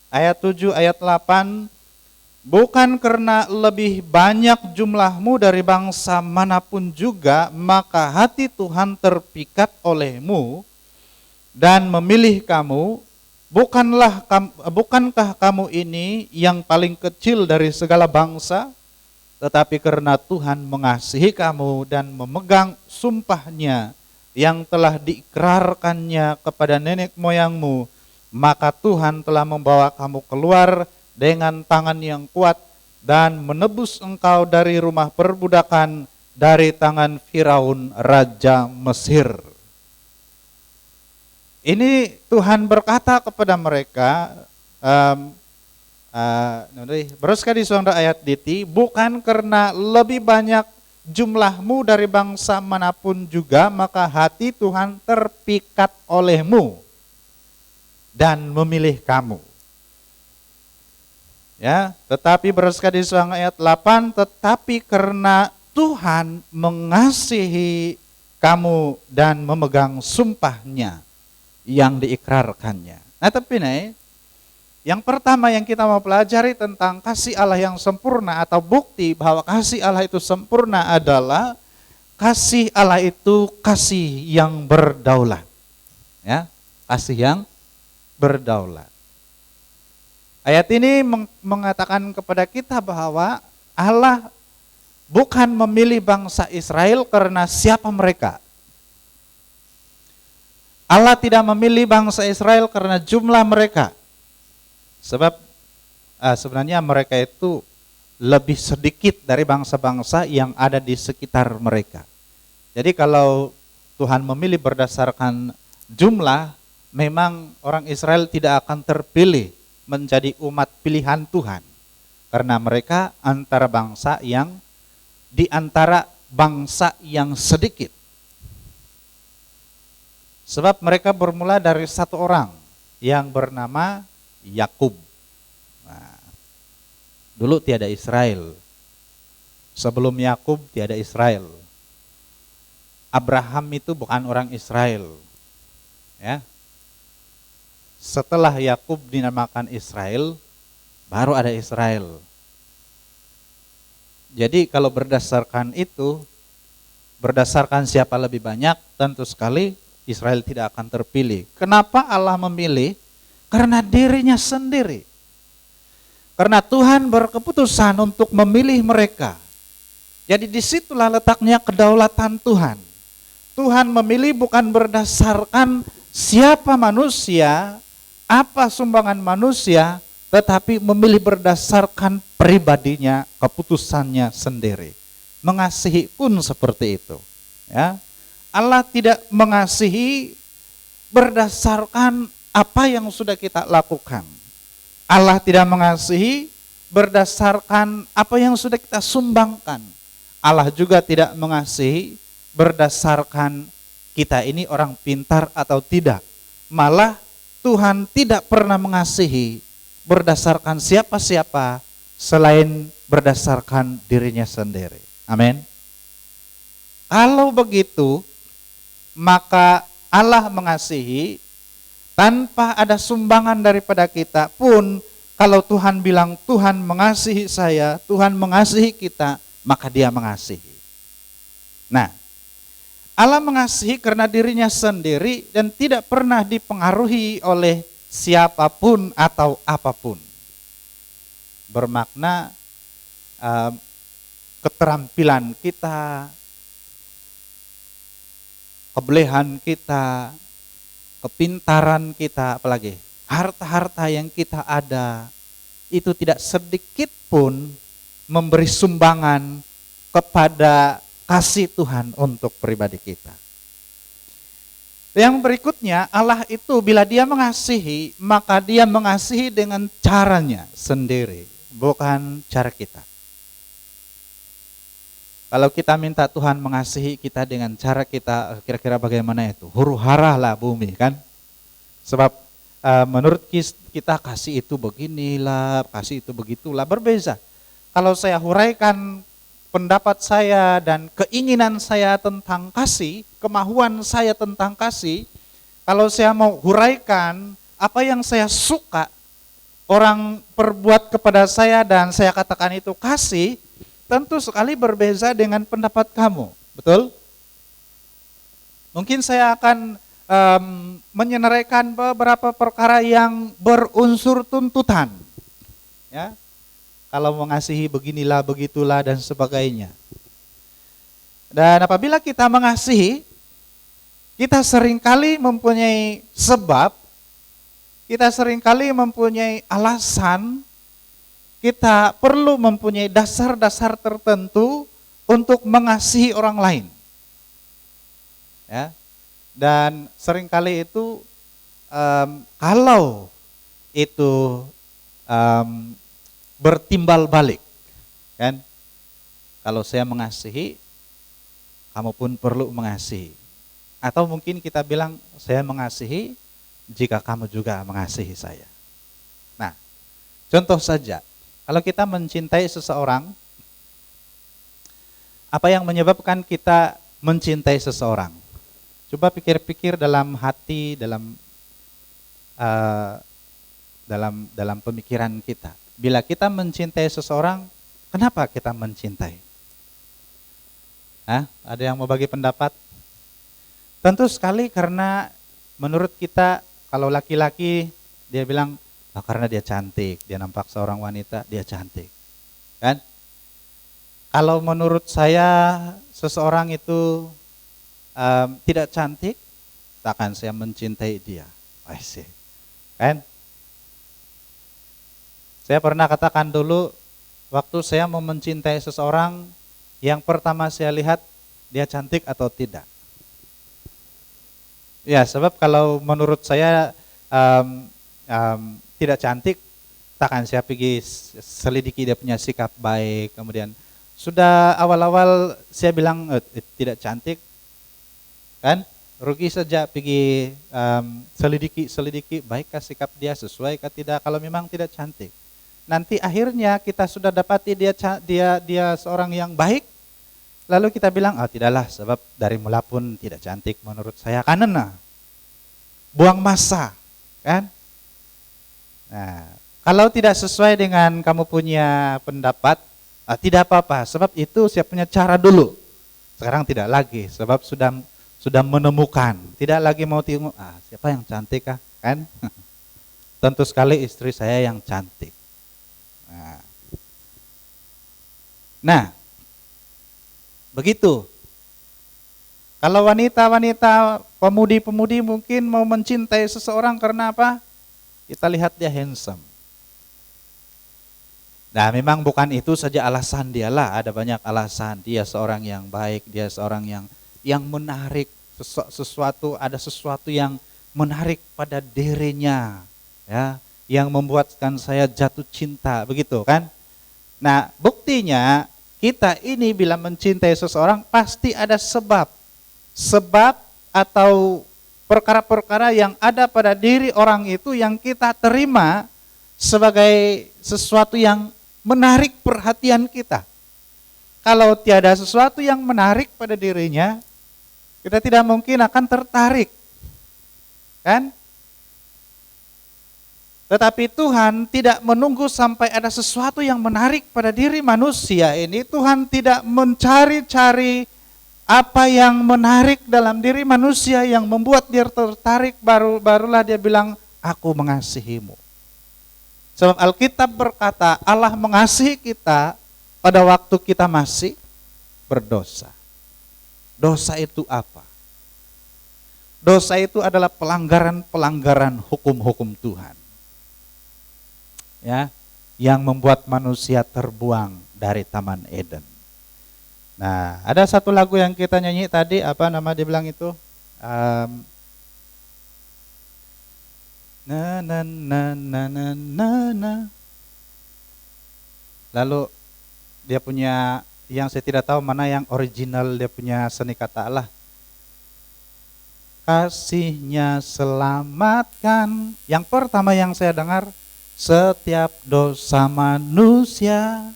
ayat 7, ayat 8, bukan karena lebih banyak jumlahmu dari bangsa manapun juga, maka hati Tuhan terpikat olehmu dan memilih kamu. Bukankah kamu ini yang paling kecil dari segala bangsa? Tetapi karena Tuhan mengasihi kamu dan memegang sumpahnya yang telah diikrarkannya kepada nenek moyangmu, maka Tuhan telah membawa kamu keluar dengan tangan yang kuat dan menebus engkau dari rumah perbudakan, dari tangan Firaun raja Mesir. Ini Tuhan berkata kepada mereka, berskali suara ayat diti, bukan karena lebih banyak jumlahmu dari bangsa manapun juga, maka hati Tuhan terpikat olehmu dan memilih kamu. Ya, tetapi bersekali di ayat 8, tetapi karena Tuhan mengasihi kamu dan memegang sumpahnya yang diikrarkannya. Nah, tapi nih, yang pertama yang kita mau pelajari tentang kasih Allah yang sempurna atau bukti bahwa kasih Allah itu sempurna adalah kasih Allah itu kasih yang berdaulat. Ya, kasih yang berdaulat. Ayat ini mengatakan kepada kita bahwa Allah bukan memilih bangsa Israel karena siapa mereka. Allah tidak memilih bangsa Israel karena jumlah mereka. Sebab sebenarnya mereka itu lebih sedikit dari bangsa-bangsa yang ada di sekitar mereka. Jadi kalau Tuhan memilih berdasarkan jumlah, memang orang Israel tidak akan terpilih menjadi umat pilihan Tuhan. Karena mereka di antara bangsa yang sedikit. Sebab mereka bermula dari satu orang yang bernama Yakub. Nah, dulu tiada Israel. Sebelum Yakub tiada Israel. Abraham itu bukan orang Israel. Ya. Setelah Yakub dinamakan Israel, baru ada Israel. Jadi kalau berdasarkan itu, berdasarkan siapa lebih banyak, tentu sekali Israel tidak akan terpilih. Kenapa Allah memilih? Karena dirinya sendiri. Karena Tuhan berkeputusan untuk memilih mereka. Jadi disitulah letaknya kedaulatan Tuhan. Tuhan memilih bukan berdasarkan siapa manusia, apa sumbangan manusia, tetapi memilih berdasarkan pribadinya, keputusannya sendiri. Mengasihi pun seperti itu. Ya. Allah tidak mengasihi berdasarkan apa yang sudah kita lakukan. Allah tidak mengasihi berdasarkan apa yang sudah kita sumbangkan. Allah juga tidak mengasihi berdasarkan kita ini orang pintar atau tidak. Malah Tuhan tidak pernah mengasihi berdasarkan siapa-siapa selain berdasarkan dirinya sendiri. Amin. Kalau begitu, maka Allah mengasihi tanpa ada sumbangan daripada kita pun. Kalau Tuhan bilang Tuhan mengasihi saya, Tuhan mengasihi kita, maka Dia mengasihi. Nah, Allah mengasihi karena dirinya sendiri dan tidak pernah dipengaruhi oleh siapapun atau apapun. Bermakna keterampilan kita, kebolehan kita, kepintaran kita, apalagi harta-harta yang kita ada, itu tidak sedikit pun memberi sumbangan kepada kasih Tuhan untuk pribadi kita. Yang berikutnya, Allah itu bila Dia mengasihi, maka Dia mengasihi dengan caranya sendiri, bukan cara kita. Kalau kita minta Tuhan mengasihi kita dengan cara kita, kira-kira bagaimana itu? Huru-hara lah bumi kan? Sebab menurut kita kasih itu beginilah, kasih itu begitulah, berbeza. Kalau saya huraikan pendapat saya dan keinginan saya tentang kasih, kemahuan saya tentang kasih, kalau saya mau huraikan apa yang saya suka, orang perbuat kepada saya dan saya katakan itu kasih, tentu sekali berbeza dengan pendapat kamu, betul? Mungkin saya akan menyenaraikan beberapa perkara yang berunsur tuntutan, ya. Kalau mengasihi beginilah, begitulah dan sebagainya. Dan apabila kita mengasihi, kita seringkali mempunyai sebab, kita seringkali mempunyai alasan, kita perlu mempunyai dasar-dasar tertentu untuk mengasihi orang lain. Ya. Dan seringkali itu kalau itu bertimbal balik, kan? Kalau saya mengasihi, kamu pun perlu mengasihi. Atau mungkin kita bilang, saya mengasihi jika kamu juga mengasihi saya. Nah, contoh saja, kalau kita mencintai seseorang, apa yang menyebabkan kita mencintai seseorang? Coba pikir-pikir dalam hati, dalam pemikiran kita. Bila kita mencintai seseorang, kenapa kita mencintai? Ada yang mau bagi pendapat? Tentu sekali karena menurut kita, kalau laki-laki dia bilang, karena dia cantik, dia nampak seorang wanita, dia cantik, kan? Kalau menurut saya seseorang itu tidak cantik, takkan saya mencintai dia. Kan? Saya pernah katakan dulu, waktu saya mau mencintai seseorang, yang pertama saya lihat dia cantik atau tidak. Ya, sebab kalau menurut saya tidak cantik, takkan saya pergi selidiki dia punya sikap baik. Kemudian sudah awal-awal saya bilang tidak cantik, kan? Rugi saja pergi selidiki baikkah sikap dia, sesuaikah tidak. Kalau memang tidak cantik, nanti akhirnya kita sudah dapati dia seorang yang baik, lalu kita bilang tidaklah, sebab dari mula pun tidak cantik menurut saya, karena buang masa, kan? Nah, kalau tidak sesuai dengan kamu punya pendapat, tidak apa-apa, sebab itu saya punya cara dulu. Sekarang tidak lagi, sebab sudah menemukan, tidak lagi mau tengok siapa yang cantik kan? Tentu sekali istri saya yang cantik. Nah, begitu. Kalau wanita-wanita, pemudi-pemudi mungkin mau mencintai seseorang karena apa? Kita lihat dia handsome. Nah, memang bukan itu saja alasan dialah, ada banyak alasan. Dia seorang yang baik, dia seorang yang menarik, ada sesuatu yang menarik pada dirinya, ya, yang membuatkan saya jatuh cinta, begitu kan? Nah, buktinya kita ini bila mencintai seseorang pasti ada sebab atau perkara-perkara yang ada pada diri orang itu yang kita terima sebagai sesuatu yang menarik perhatian kita. Kalau tiada sesuatu yang menarik pada dirinya, kita tidak mungkin akan tertarik, kan? Tetapi Tuhan tidak menunggu sampai ada sesuatu yang menarik pada diri manusia ini. Tuhan tidak mencari-cari apa yang menarik dalam diri manusia yang membuat dia tertarik, barulah dia bilang, aku mengasihimu. Sebab Alkitab berkata Allah mengasihi kita pada waktu kita masih berdosa. Dosa itu apa? Dosa itu adalah pelanggaran hukum-hukum Tuhan. Ya, yang membuat manusia terbuang dari Taman Eden. Nah, ada satu lagu yang kita nyanyi tadi, apa nama dia bilang itu? Na na na na na na na. Lalu dia punya, yang saya tidak tahu mana yang original, dia punya seni kata Allah. Kasihnya selamatkan. Yang pertama yang saya dengar, setiap dosa manusia.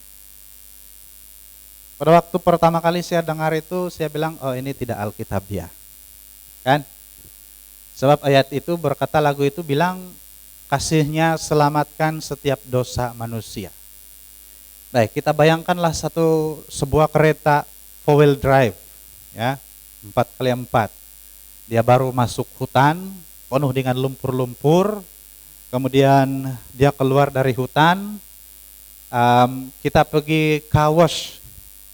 Pada waktu pertama kali saya dengar itu, saya bilang, oh ini tidak Alkitabiah, kan? Sebab ayat itu berkata, lagu itu bilang, kasih-Nya selamatkan setiap dosa manusia. Baik, kita bayangkanlah sebuah kereta 4-wheel drive, ya, 4x4. Dia baru masuk hutan, penuh dengan lumpur-lumpur, kemudian dia keluar dari hutan, kita pergi car wash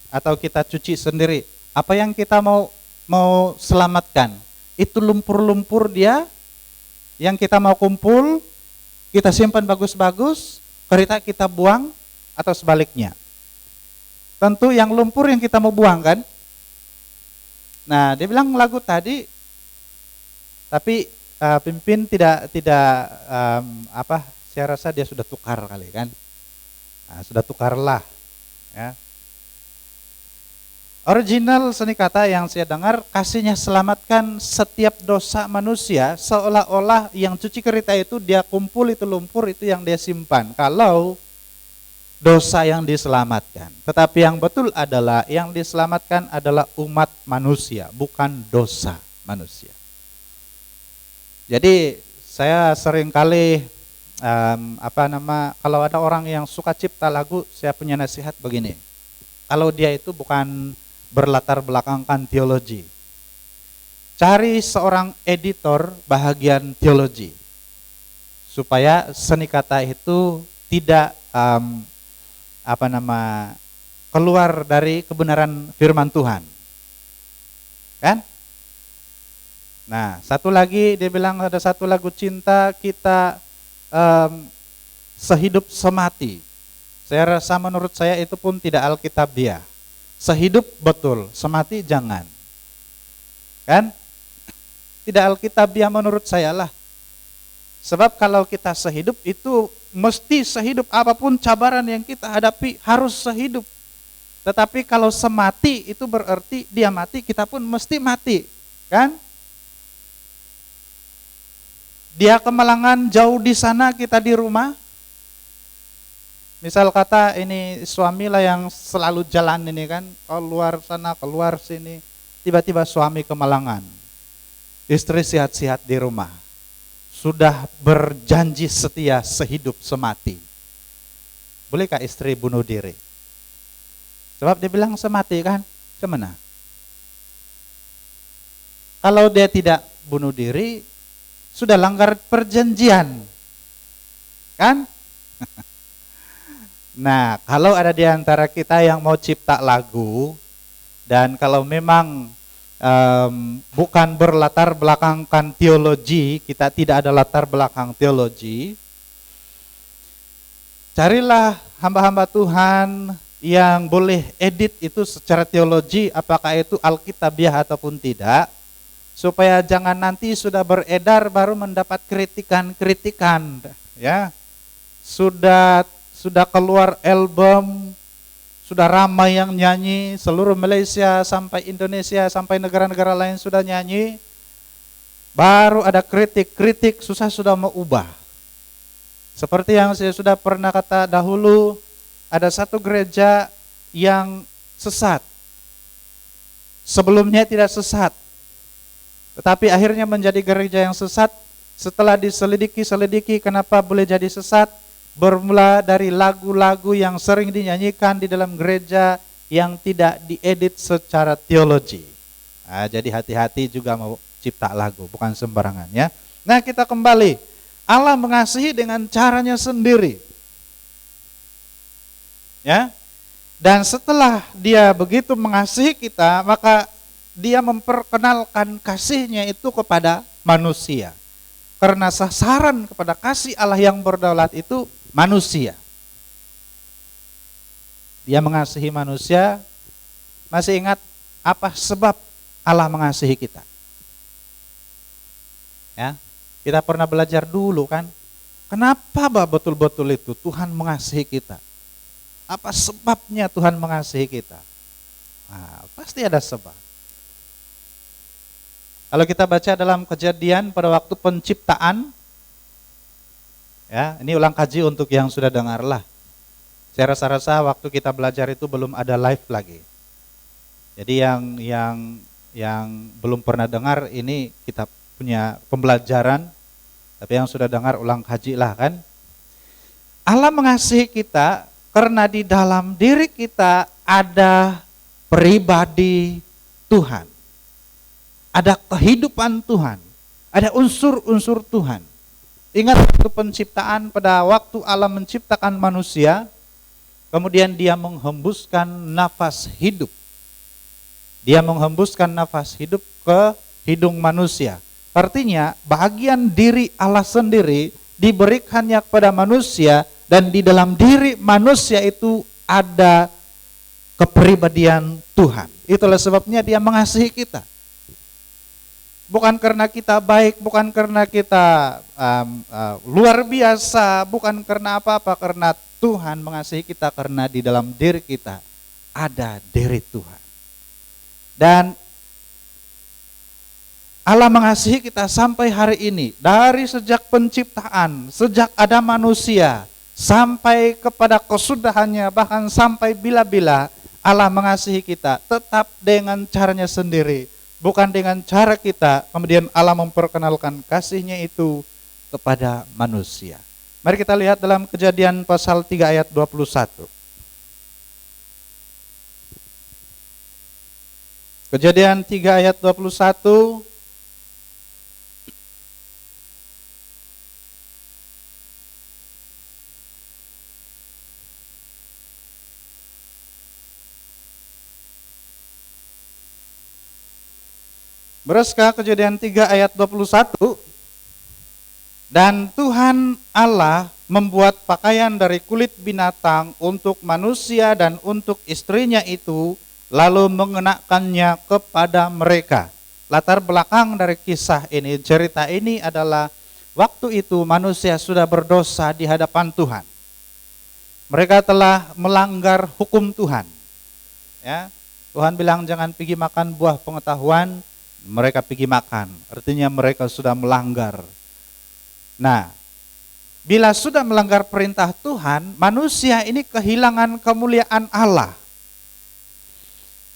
atau kita cuci sendiri. Apa yang kita mau selamatkan? Itu lumpur-lumpur dia yang kita mau kumpul, kita simpan bagus-bagus, kereta kita buang, atau sebaliknya. Tentu yang lumpur yang kita mau buang kan. Nah, dia bilang lagu tadi, tapi pimpin tidak saya rasa dia sudah tukar kali kan. Nah, sudah tukarlah, ya. Original seni kata yang saya dengar, kasih-Nya selamatkan setiap dosa manusia, seolah-olah yang cuci kereta itu dia kumpul itu lumpur itu yang dia simpan. Kalau dosa yang diselamatkan. Tetapi yang betul adalah yang diselamatkan adalah umat manusia, bukan dosa manusia. Jadi saya sering kali kalau ada orang yang suka cipta lagu, saya punya nasihat begini. Kalau dia itu bukan berlatar belakangkan teologi, cari seorang editor bahagian teologi supaya seni kata itu tidak keluar dari kebenaran firman Tuhan, kan? Nah, satu lagi dia bilang ada satu lagu cinta kita sehidup semati. Saya rasa menurut saya itu pun tidak alkitabiah. Sehidup betul, semati jangan, kan? Tidak alkitabiah menurut saya lah. Sebab kalau kita sehidup itu mesti sehidup, apapun cabaran yang kita hadapi harus sehidup. Tetapi kalau semati itu berarti dia mati, kita pun mesti mati, kan? Dia kemalangan jauh di sana, kita di rumah. Misal kata ini suami lah yang selalu jalan ini kan, keluar sana, keluar sini. Tiba-tiba suami kemalangan. Istri sihat-sihat di rumah. Sudah berjanji setia sehidup semati. Bolehkah istri bunuh diri? Sebab dia bilang semati kan, gimana? Kalau dia tidak bunuh diri, sudah langgar perjanjian, kan? Nah, kalau ada di antara kita yang mau cipta lagu, dan kalau memang bukan berlatar belakangkan teologi, kita tidak ada latar belakang teologi, carilah hamba-hamba Tuhan yang boleh edit itu secara teologi, apakah itu alkitabiah ataupun tidak, supaya jangan nanti sudah beredar baru mendapat kritikan-kritikan, ya. Sudah keluar album, sudah ramai yang nyanyi, seluruh Malaysia sampai Indonesia sampai negara-negara lain sudah nyanyi, baru ada kritik sudah mau ubah. Seperti yang saya sudah pernah kata dahulu, ada satu gereja yang sesat. Sebelumnya tidak sesat, tetapi akhirnya menjadi gereja yang sesat. Setelah diselidiki kenapa boleh jadi sesat, bermula dari lagu-lagu yang sering dinyanyikan di dalam gereja yang tidak diedit secara teologi. Nah, jadi hati-hati juga mau cipta lagu, bukan sembarangan ya. Nah, kita kembali. Allah mengasihi dengan caranya sendiri. Ya. Dan setelah dia begitu mengasihi kita, maka dia memperkenalkan kasih-Nya itu kepada manusia. Karena sasaran kepada kasih Allah yang berdaulat itu manusia. Dia mengasihi manusia. Masih ingat apa sebab Allah mengasihi kita? Ya, kita pernah belajar dulu kan. Kenapa betul-betul itu Tuhan mengasihi kita? Apa sebabnya Tuhan mengasihi kita? Nah, pasti ada sebab. Kalau kita baca dalam Kejadian pada waktu penciptaan, ya, ini ulang kaji untuk yang sudah dengar lah. Saya rasa waktu kita belajar itu belum ada live lagi. Jadi yang belum pernah dengar, ini kita punya pembelajaran Tapi yang sudah dengar ulang kaji lah kan. Allah mengasihi kita karena di dalam diri kita ada pribadi Tuhan. Ada kehidupan Tuhan. Ada unsur-unsur Tuhan. Ingat waktu penciptaan, pada waktu Allah menciptakan manusia, kemudian dia menghembuskan nafas hidup. Dia menghembuskan nafas hidup ke hidung manusia. Artinya bagian diri Allah sendiri diberikannya kepada manusia, dan di dalam diri manusia itu ada kepribadian Tuhan. Itulah sebabnya dia mengasihi kita. Bukan karena kita baik, bukan karena kita luar biasa, bukan karena apa-apa, karena Tuhan mengasihi kita karena di dalam diri kita ada diri Tuhan. Dan Allah mengasihi kita sampai hari ini, dari sejak penciptaan, sejak ada manusia, sampai kepada kesudahannya, bahkan sampai bila-bila Allah mengasihi kita, tetap dengan caranya sendiri, bukan dengan cara kita. Kemudian Allah memperkenalkan kasihnya itu kepada manusia. Mari kita lihat dalam Kejadian pasal 3 ayat 21. Kejadian 3 ayat 21. Beruskah Kejadian 3 ayat 21? Dan Tuhan Allah membuat pakaian dari kulit binatang untuk manusia dan untuk istrinya itu, lalu mengenakannya kepada mereka. Latar belakang dari kisah ini, cerita ini adalah waktu itu manusia sudah berdosa di hadapan Tuhan. Mereka telah melanggar hukum Tuhan. Ya, Tuhan bilang jangan pergi makan buah pengetahuan, mereka pergi makan, artinya mereka sudah melanggar. Nah, bila sudah melanggar perintah Tuhan, manusia ini kehilangan kemuliaan Allah.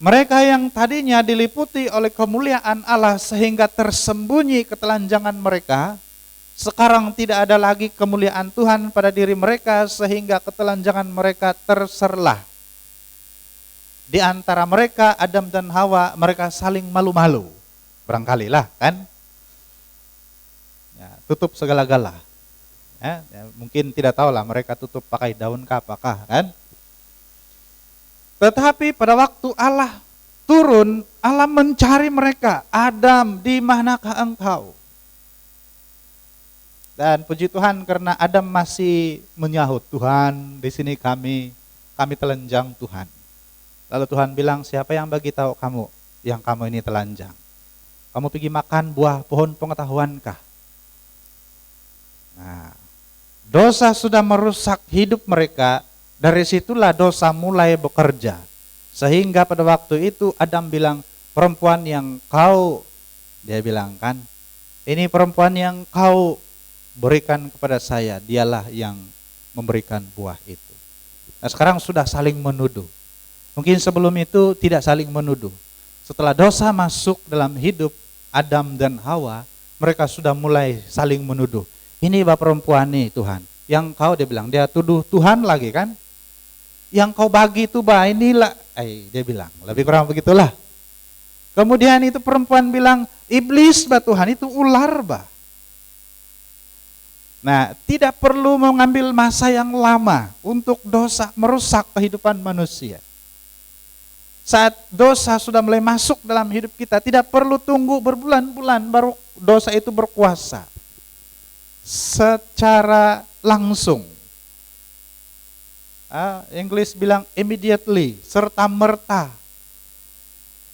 Mereka yang tadinya diliputi oleh kemuliaan Allah sehingga tersembunyi ketelanjangan mereka, sekarang tidak ada lagi kemuliaan Tuhan pada diri mereka sehingga ketelanjangan mereka terserlah. Di antara mereka, Adam dan Hawa, mereka saling malu-malu. Barangkali lah kan, ya, tutup segala-gala. Ya, mungkin tidak tahu lah mereka tutup pakai daun apakah kan. Tetapi pada waktu Allah turun, Allah mencari mereka. Adam, di manakah engkau? Dan puji Tuhan karena Adam masih menyahut, Tuhan di sini kami telanjang Tuhan. Lalu Tuhan bilang, siapa yang bagi tahu kamu yang kamu ini telanjang? Kamu pergi makan buah pohon pengetahuankah? Nah, dosa sudah merusak hidup mereka. Dari situlah dosa mulai bekerja. Sehingga pada waktu itu Adam bilang, perempuan yang kau, dia bilang kan, ini perempuan yang kau berikan kepada saya, dialah yang memberikan buah itu. Nah, sekarang sudah saling menuduh. Mungkin sebelum itu tidak saling menuduh. Setelah dosa masuk dalam hidup Adam dan Hawa, mereka sudah mulai saling menuduh. Ini bapak perempuan nih Tuhan, yang kau, dia bilang, dia tuduh Tuhan lagi kan. Yang kau bagi itu inilah, dia bilang, lebih kurang begitulah. Kemudian itu perempuan bilang, iblis Tuhan, itu ular Nah, tidak perlu mengambil masa yang lama untuk dosa merusak kehidupan manusia. Saat dosa sudah mulai masuk dalam hidup kita, tidak perlu tunggu berbulan-bulan baru dosa itu berkuasa. Secara langsung. Inggris bilang immediately, serta merta.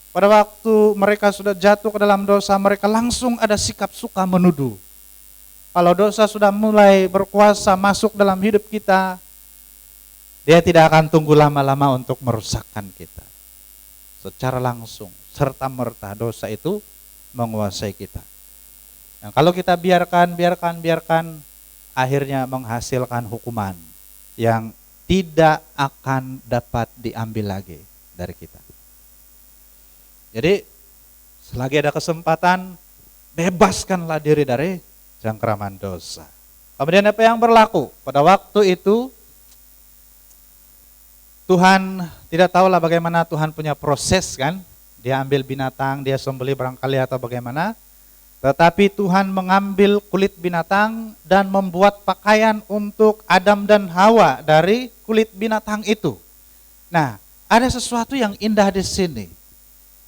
Pada waktu mereka sudah jatuh ke dalam dosa, mereka langsung ada sikap suka menuduh. Kalau dosa sudah mulai berkuasa masuk dalam hidup kita, dia tidak akan tunggu lama-lama untuk merusakkan kita. Secara langsung, serta merta dosa itu menguasai kita. Nah, kalau kita biarkan, akhirnya menghasilkan hukuman yang tidak akan dapat diambil lagi dari kita. Jadi, selagi ada kesempatan, bebaskanlah diri dari cengkraman dosa. Kemudian apa yang berlaku? Pada waktu itu Tuhan tidak tahulah bagaimana Tuhan punya proses kan. Dia ambil binatang, dia sembelih barangkali atau bagaimana. Tetapi Tuhan mengambil kulit binatang dan membuat pakaian untuk Adam dan Hawa dari kulit binatang itu. Nah, ada sesuatu yang indah di sini.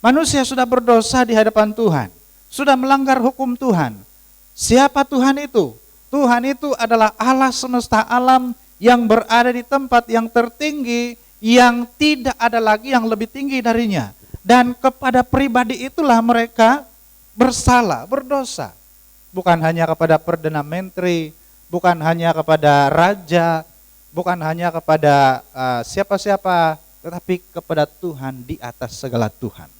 Manusia sudah berdosa di hadapan Tuhan, sudah melanggar hukum Tuhan. Siapa Tuhan itu? Tuhan itu adalah Allah semesta alam yang berada di tempat yang tertinggi, yang tidak ada lagi yang lebih tinggi darinya. Dan kepada pribadi itulah mereka bersalah, berdosa. Bukan hanya kepada Perdana Menteri, bukan hanya kepada raja, bukan hanya kepada siapa-siapa, tetapi kepada Tuhan di atas segala Tuhan.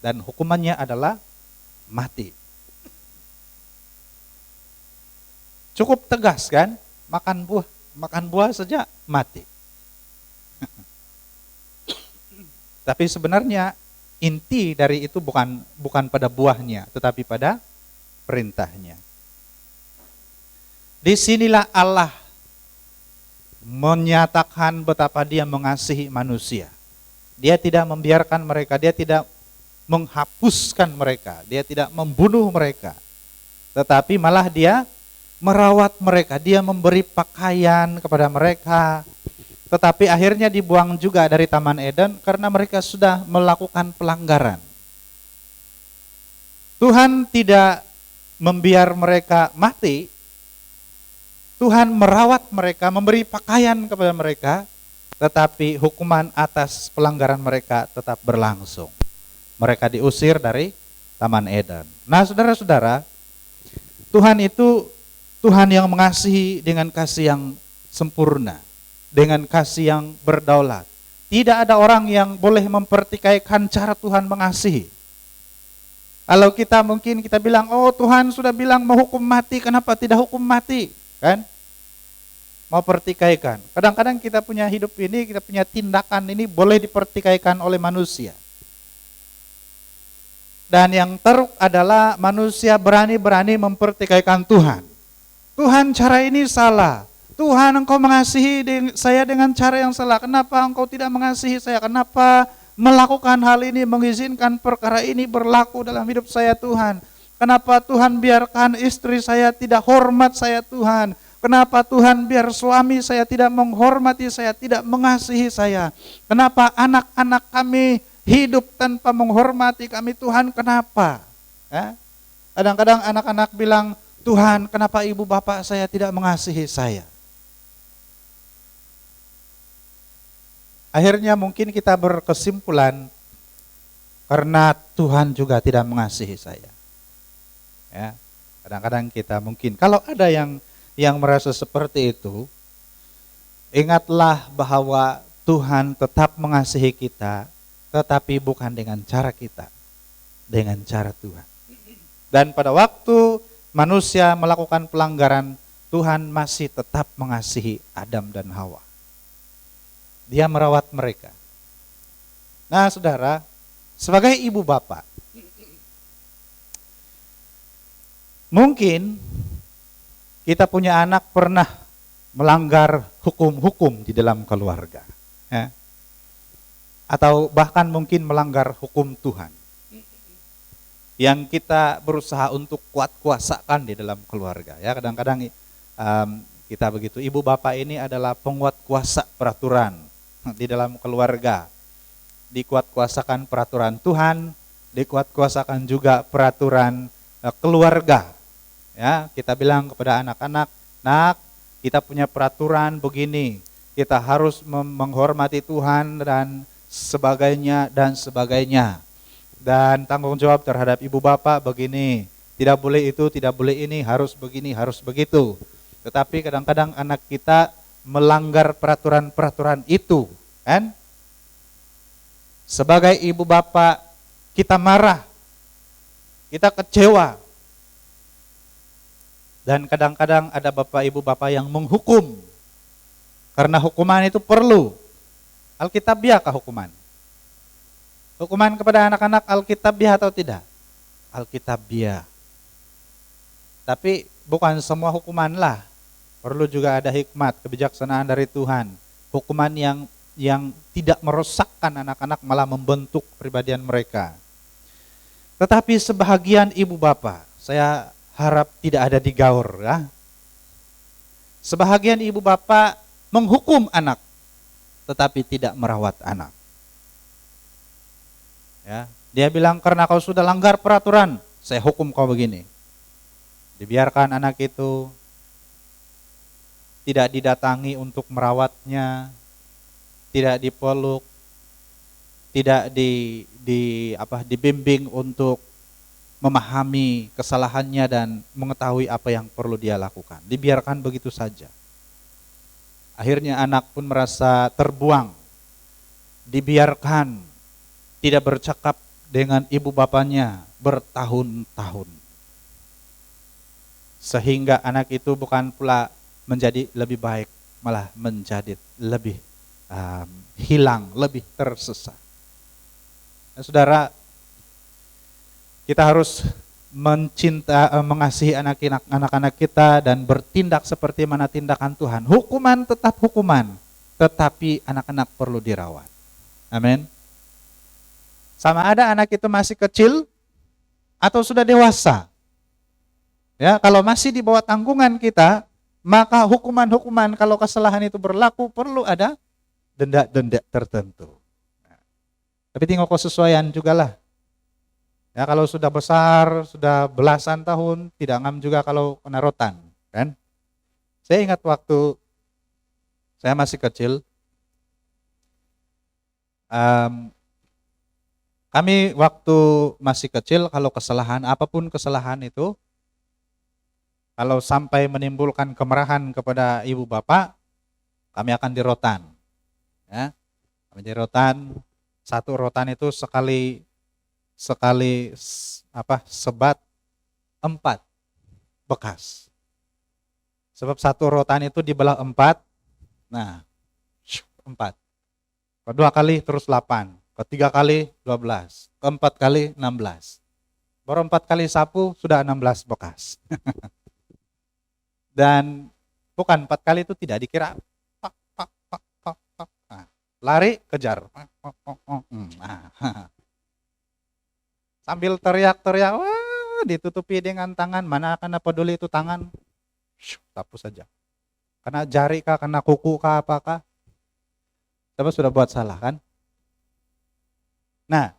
Dan hukumannya adalah mati. Cukup tegas kan? Makan buah saja mati. Tapi sebenarnya inti dari itu bukan pada buahnya, tetapi pada perintahnya. Disinilah Allah menyatakan betapa Dia mengasihi manusia. Dia tidak membiarkan mereka, Dia tidak menghapuskan mereka, Dia tidak membunuh mereka, tetapi malah Dia merawat mereka, Dia memberi pakaian kepada mereka. Tetapi akhirnya dibuang juga dari Taman Eden karena mereka sudah melakukan pelanggaran. Tuhan tidak membiar mereka mati. Tuhan merawat mereka, memberi pakaian kepada mereka, tetapi hukuman atas pelanggaran mereka tetap berlangsung. Mereka diusir dari Taman Eden. Nah, saudara-saudara, Tuhan itu Tuhan yang mengasihi dengan kasih yang sempurna, dengan kasih yang berdaulat. Tidak ada orang yang boleh mempertikaikan cara Tuhan mengasihi. Kalau kita bilang, oh Tuhan sudah bilang mau hukum mati, kenapa tidak hukum mati? Kan? Mau pertikaikan. Kadang-kadang kita punya hidup ini, kita punya tindakan ini boleh dipertikaikan oleh manusia. Dan yang teruk adalah manusia berani-berani mempertikaikan Tuhan. Tuhan, cara ini salah. Tuhan, Engkau mengasihi saya dengan cara yang salah. Kenapa Engkau tidak mengasihi saya? Kenapa melakukan hal ini, mengizinkan perkara ini berlaku dalam hidup saya, Tuhan? Kenapa Tuhan biarkan istri saya tidak hormat saya, Tuhan? Kenapa Tuhan biar suami saya tidak menghormati saya, tidak mengasihi saya? Kenapa anak-anak kami hidup tanpa menghormati kami, Tuhan? Kenapa? Ya? Kadang-kadang anak-anak bilang, Tuhan, kenapa ibu bapak saya tidak mengasihi saya? Akhirnya mungkin kita berkesimpulan karena Tuhan juga tidak mengasihi saya. Ya, kadang-kadang kita mungkin kalau ada yang merasa seperti itu, ingatlah bahwa Tuhan tetap mengasihi kita, tetapi bukan dengan cara kita, dengan cara Tuhan. Dan pada waktu manusia melakukan pelanggaran, Tuhan masih tetap mengasihi Adam dan Hawa. Dia merawat mereka. Nah, saudara, sebagai ibu bapak, mungkin kita punya anak pernah melanggar hukum-hukum di dalam keluarga, ya. Atau bahkan mungkin melanggar hukum Tuhan yang kita berusaha untuk kuat-kuasakan di dalam keluarga. Ya, kadang-kadang kita begitu. Ibu bapak ini adalah penguat kuasa peraturan di dalam keluarga. Dikuat-kuasakan peraturan Tuhan, dikuat-kuasakan juga peraturan keluarga. Ya, kita bilang kepada anak-anak, nak, kita punya peraturan begini, kita harus menghormati Tuhan dan sebagainya dan sebagainya. Dan tanggung jawab terhadap ibu bapak begini, tidak boleh itu, tidak boleh ini, harus begini, harus begitu. Tetapi kadang-kadang anak kita melanggar peraturan-peraturan itu, kan? Sebagai ibu bapak kita marah, kita kecewa. Dan kadang-kadang ada bapak ibu bapak yang menghukum. Karena hukuman itu perlu. Alkitabiah kah hukuman? Hukuman kepada anak-anak alkitabiah atau tidak? Alkitabiah. Tapi bukan semua hukuman lah. Perlu juga ada hikmat, kebijaksanaan dari Tuhan. Hukuman yang tidak merosakkan anak-anak, malah membentuk kepribadian mereka. Tetapi sebahagian ibu bapak, saya harap tidak ada di Gaur ya. Sebahagian ibu bapak menghukum anak, tetapi tidak merawat anak. Ya, dia bilang karena kau sudah langgar peraturan, saya hukum kau begini. Dibiarkan anak itu tidak didatangi untuk merawatnya, tidak dipeluk, tidak dibimbing untuk memahami kesalahannya dan mengetahui apa yang perlu dia lakukan. Dibiarkan begitu saja. Akhirnya anak pun merasa terbuang. Dibiarkan tidak bercakap dengan ibu bapaknya bertahun-tahun. Sehingga anak itu bukan pula menjadi lebih baik, malah menjadi lebih hilang, lebih tersesat. Nah, saudara, kita harus mengasihi anak-anak kita dan bertindak seperti mana tindakan Tuhan. Hukuman tetap hukuman, tetapi anak-anak perlu dirawat. Amin. Sama ada anak itu masih kecil atau sudah dewasa. Ya, kalau masih di bawah tanggungan kita, maka hukuman-hukuman kalau kesalahan itu berlaku perlu ada denda-denda tertentu. Tapi tinggal kesesuaian juga lah. Ya, kalau sudah besar, sudah belasan tahun, tidak ngam juga kalau kena rotan, kan? Saya ingat waktu saya masih kecil, kami waktu masih kecil, kalau kesalahan, apapun kesalahan itu, kalau sampai menimbulkan kemarahan kepada ibu bapak, kami akan dirotan. Ya, kami dirotan, satu rotan itu sekali sebat 4 bekas. Sebab satu rotan itu dibelah 4, nah 4. Kedua kali terus 8, ketiga kali 12, keempat kali 16. Baru 4 kali sapu sudah 16 bekas. Dan bukan 4 kali itu tidak dikira nah, lari kejar. Sambil teriak-teriak, wah, ditutupi dengan tangan, mana akan peduli itu tangan, sapu saja. Kena jari kah, kena kuku kah, apakah? Tapi sudah buat salah kan? Nah,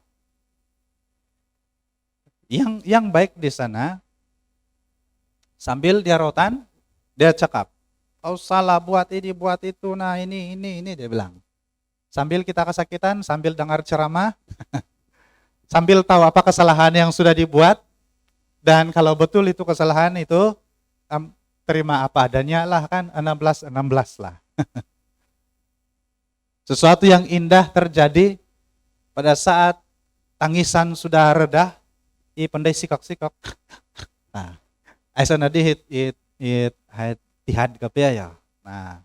yang baik di sana, sambil dia rotan, dia cakap, kau salah buat ini, buat itu, nah ini, dia bilang. Sambil kita kesakitan, sambil dengar ceramah, sambil tahu apa kesalahan yang sudah dibuat, dan kalau betul itu kesalahan itu, terima apa adanya lah kan, 16 lah. Sesuatu yang indah terjadi pada saat tangisan sudah reda, pandai sikok-sikok. Nah, aisan adi it tihad kapia ya. Nah,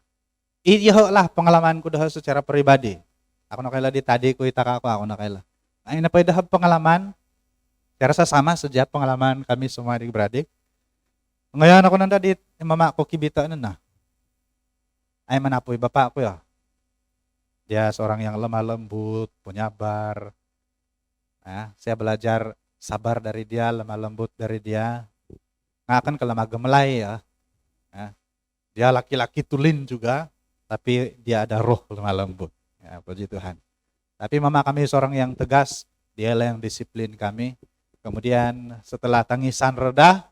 iyo lah pengalamanku dah secara pribadi. Aku nak kaila di tadi ku itaka aku nak kaila. Nah, ini dah pengalaman, saya rasa sama sejak pengalaman kami semua adik-beradik. Ngayon ako nanda di mama ko kibita na. Ay manapoy bapak ko ya. Dia seorang yang lemah lembut, penyabar. Nah, saya belajar sabar dari dia, lemah lembut dari dia. Nggak akan kelemah gemelai ya. Nah, dia laki-laki tulin juga, tapi dia ada roh lemah lembut. Ya, puji Tuhan. Tapi mama kami seorang yang tegas, dialah yang disiplin kami. Kemudian setelah tangisan reda,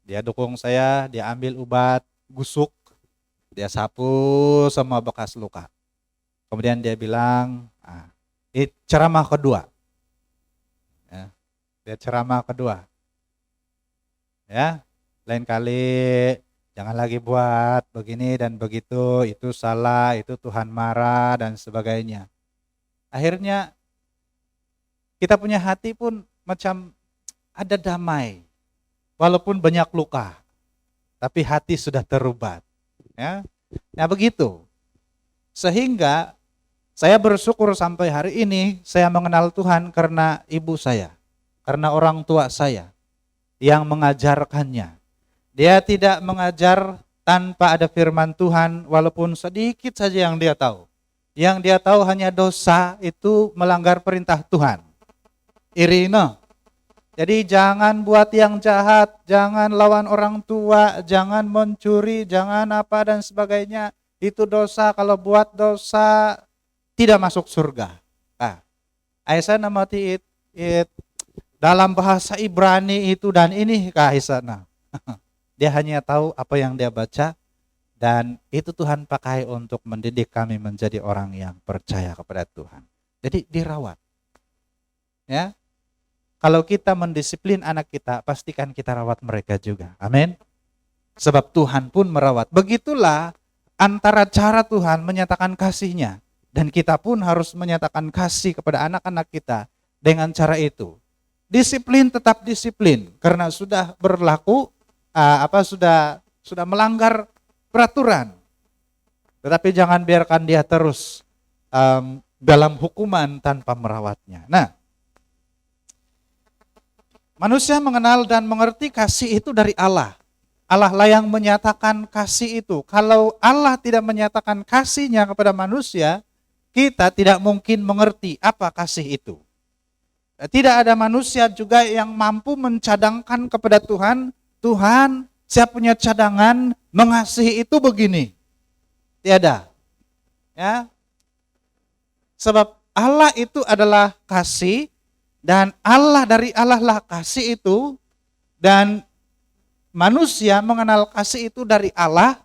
dia dukung saya, dia ambil obat gusuk, dia sapu semua bekas luka. Kemudian dia bilang, ceramah kedua. Ya, dia ceramah kedua. Ya, lain kali jangan lagi buat begini dan begitu, itu salah, itu Tuhan marah dan sebagainya. Akhirnya kita punya hati pun macam ada damai, walaupun banyak luka, tapi hati sudah terubat. Ya, nah begitu. Sehingga saya bersyukur sampai hari ini saya mengenal Tuhan karena ibu saya, karena orang tua saya yang mengajarkannya. Dia tidak mengajar tanpa ada firman Tuhan, walaupun sedikit saja yang dia tahu. Yang dia tahu hanya dosa itu melanggar perintah Tuhan. Irina. Jadi jangan buat yang jahat, jangan lawan orang tua, jangan mencuri, jangan apa dan sebagainya. Itu dosa, kalau buat dosa tidak masuk surga. Nah, Aisyah namati it dalam bahasa Ibrani itu dan ini kah Aisyah. Dia hanya tahu apa yang dia baca, dan itu Tuhan pakai untuk mendidik kami menjadi orang yang percaya kepada Tuhan. Jadi dirawat. Ya. Kalau kita mendisiplin anak kita, pastikan kita rawat mereka juga. Amin. Sebab Tuhan pun merawat. Begitulah antara cara Tuhan menyatakan kasih-Nya, dan kita pun harus menyatakan kasih kepada anak-anak kita dengan cara itu. Disiplin tetap disiplin karena sudah berlaku sudah melanggar peraturan. Tetapi jangan biarkan dia terus dalam hukuman tanpa merawatnya. Nah, manusia mengenal dan mengerti kasih itu dari Allah. Allah lah yang menyatakan kasih itu. Kalau Allah tidak menyatakan kasih-Nya kepada manusia, kita tidak mungkin mengerti apa kasih itu. Tidak ada manusia juga yang mampu mencadangkan kepada Tuhan, Tuhan, saya punya cadangan mengasihi itu begini. Tiada. Ya. Sebab Allah itu adalah kasih, dan dari Allah lah kasih itu, dan manusia mengenal kasih itu dari Allah.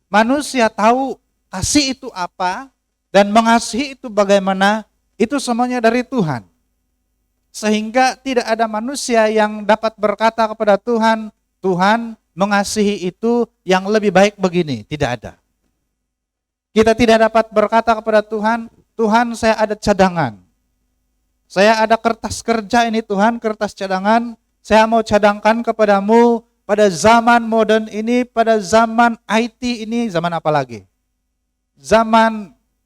Manusia tahu kasih itu apa dan mengasihi itu bagaimana, itu semuanya dari Tuhan. Sehingga tidak ada manusia yang dapat berkata kepada Tuhan, Tuhan mengasihi itu yang lebih baik begini, tidak ada. Kita tidak dapat berkata kepada Tuhan, Tuhan saya ada cadangan. Saya ada kertas kerja ini Tuhan, kertas cadangan, saya mau cadangkan kepadamu pada zaman modern ini, pada zaman IT ini, zaman apa lagi?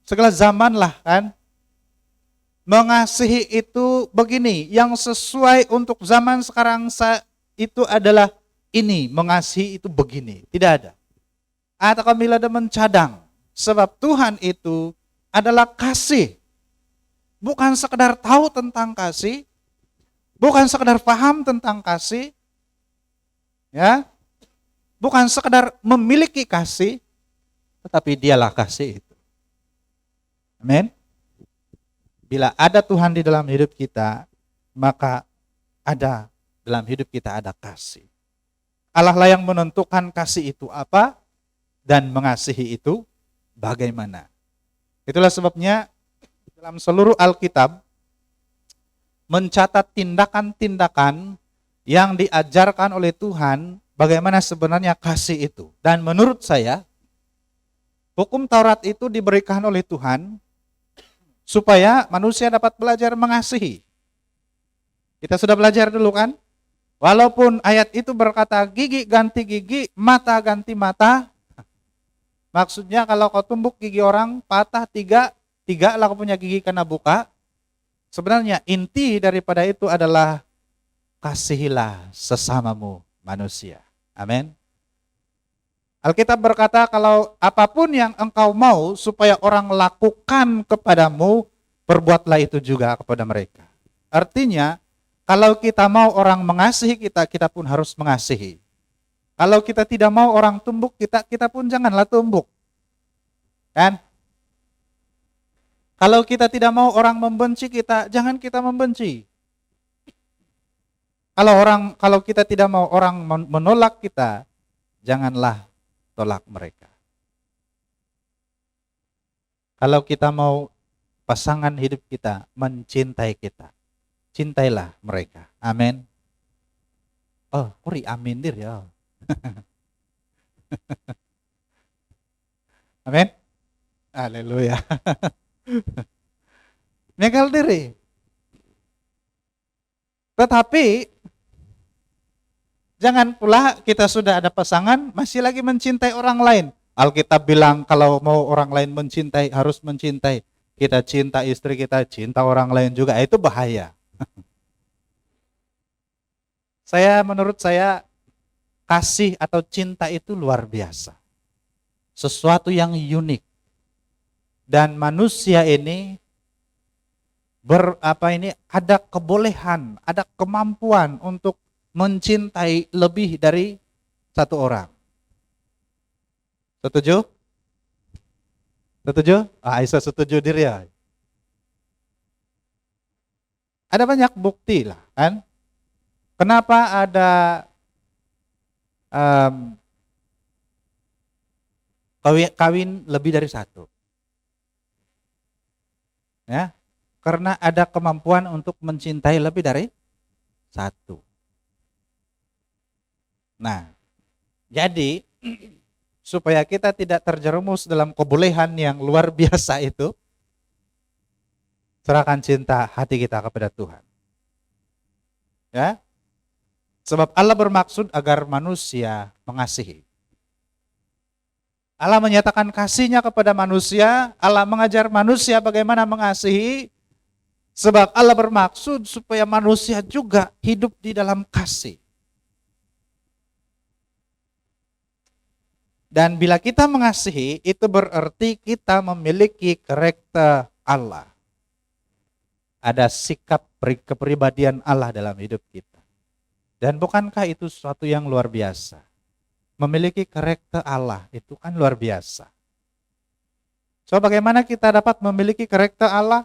Segala zaman lah kan. Mengasihi itu begini, yang sesuai untuk zaman sekarang itu adalah ini, mengasihi itu begini, tidak ada. Atau kami ada mencadang, sebab Tuhan itu adalah kasih. Bukan sekedar tahu tentang kasih, bukan sekedar paham tentang kasih, ya, bukan sekedar memiliki kasih, tetapi dialah kasih itu. Amin. Bila ada Tuhan di dalam hidup kita, maka ada dalam hidup kita ada kasih. Allah lah yang menentukan kasih itu apa dan mengasihi itu bagaimana. Itulah sebabnya dalam seluruh Alkitab mencatat tindakan-tindakan yang diajarkan oleh Tuhan bagaimana sebenarnya kasih itu. Dan menurut saya, hukum Taurat itu diberikan oleh Tuhan supaya manusia dapat belajar mengasihi. Kita sudah belajar dulu kan? Walaupun ayat itu berkata gigi ganti gigi, mata ganti mata. Maksudnya kalau kau tumbuk gigi orang patah tiga lah kau punya gigi kena buka. Sebenarnya inti daripada itu adalah kasihilah sesamamu manusia. Amin. Alkitab berkata kalau apapun yang engkau mau supaya orang lakukan kepadamu, perbuatlah itu juga kepada mereka. Artinya, kalau kita mau orang mengasihi kita, kita pun harus mengasihi. Kalau kita tidak mau orang tumbuk kita pun janganlah tumbuk. Kan? Kalau kita tidak mau orang membenci kita, jangan kita membenci. Kalau kita tidak mau orang menolak kita, janganlah tolak mereka. Kalau kita mau pasangan hidup kita mencintai kita, cintailah mereka. Amin. Oh, kuri amin dir ya. Amin. Haleluya. Megal diri. Tetapi jangan pula kita sudah ada pasangan masih lagi mencintai orang lain. Alkitab bilang kalau mau orang lain mencintai harus mencintai. Kita cinta istri kita, cinta orang lain juga. Itu bahaya. Menurut saya kasih atau cinta itu luar biasa. Sesuatu yang unik. Dan manusia ini ada kebolehan, ada kemampuan untuk mencintai lebih dari satu orang. Setuju? Setuju? Aisyah setuju diri ya. Ada banyak bukti lah kan. Kenapa ada kawin lebih dari satu? Ya, karena ada kemampuan untuk mencintai lebih dari satu. Nah, jadi supaya kita tidak terjerumus dalam kebolehan yang luar biasa itu, serahkan cinta hati kita kepada Tuhan. Ya, sebab Allah bermaksud agar manusia mengasihi. Allah menyatakan kasih-Nya kepada manusia, Allah mengajar manusia bagaimana mengasihi, sebab Allah bermaksud supaya manusia juga hidup di dalam kasih. Dan bila kita mengasihi, itu berarti kita memiliki karakter Allah. Ada sikap kepribadian Allah dalam hidup kita. Dan bukankah itu sesuatu yang luar biasa? Memiliki karakter Allah itu kan luar biasa. So bagaimana kita dapat memiliki karakter Allah?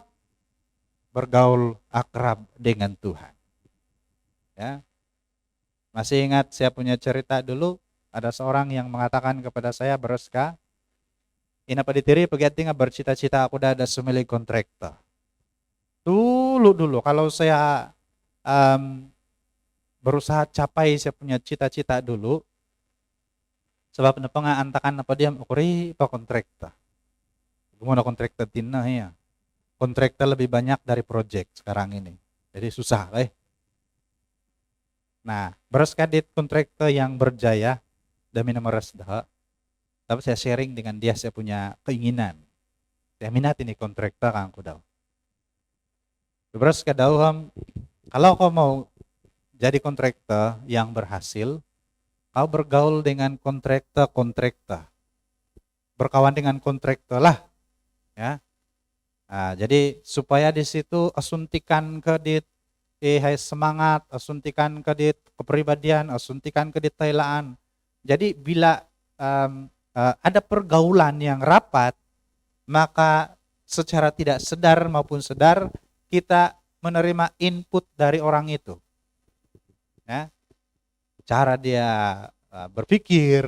Bergaul akrab dengan Tuhan. Ya. Masih ingat saya punya cerita dulu, ada seorang yang mengatakan kepada saya, Bereska, inapa ditiri pegati nga bercita-cita aku dah ada sumili kontraktor. Dulu kalau saya berusaha capai saya punya cita-cita dulu, sebab napa nga antakan napa diam ukuri pa kontraktor. Gimana kontraktor tina ya. Kontraktor lebih banyak dari project sekarang ini. Jadi susah Nah, bereskadit kontraktor yang berjaya demi nomor dah. Tapi saya sharing dengan dia, saya punya keinginan. Saya minat ini kontraktor kang kudaw. Bereskadau kalau kau mau jadi kontraktor yang berhasil, kau bergaul dengan kontraktor. Berkawan dengan kontraktor lah. Ya. Nah, jadi supaya di situ asuntikan kedit hai semangat, asuntikan kedit kepribadian, asuntikan kedit tailaan. Jadi bila ada pergaulan yang rapat, maka secara tidak sadar maupun sadar kita menerima input dari orang itu. Ya. Cara dia berpikir,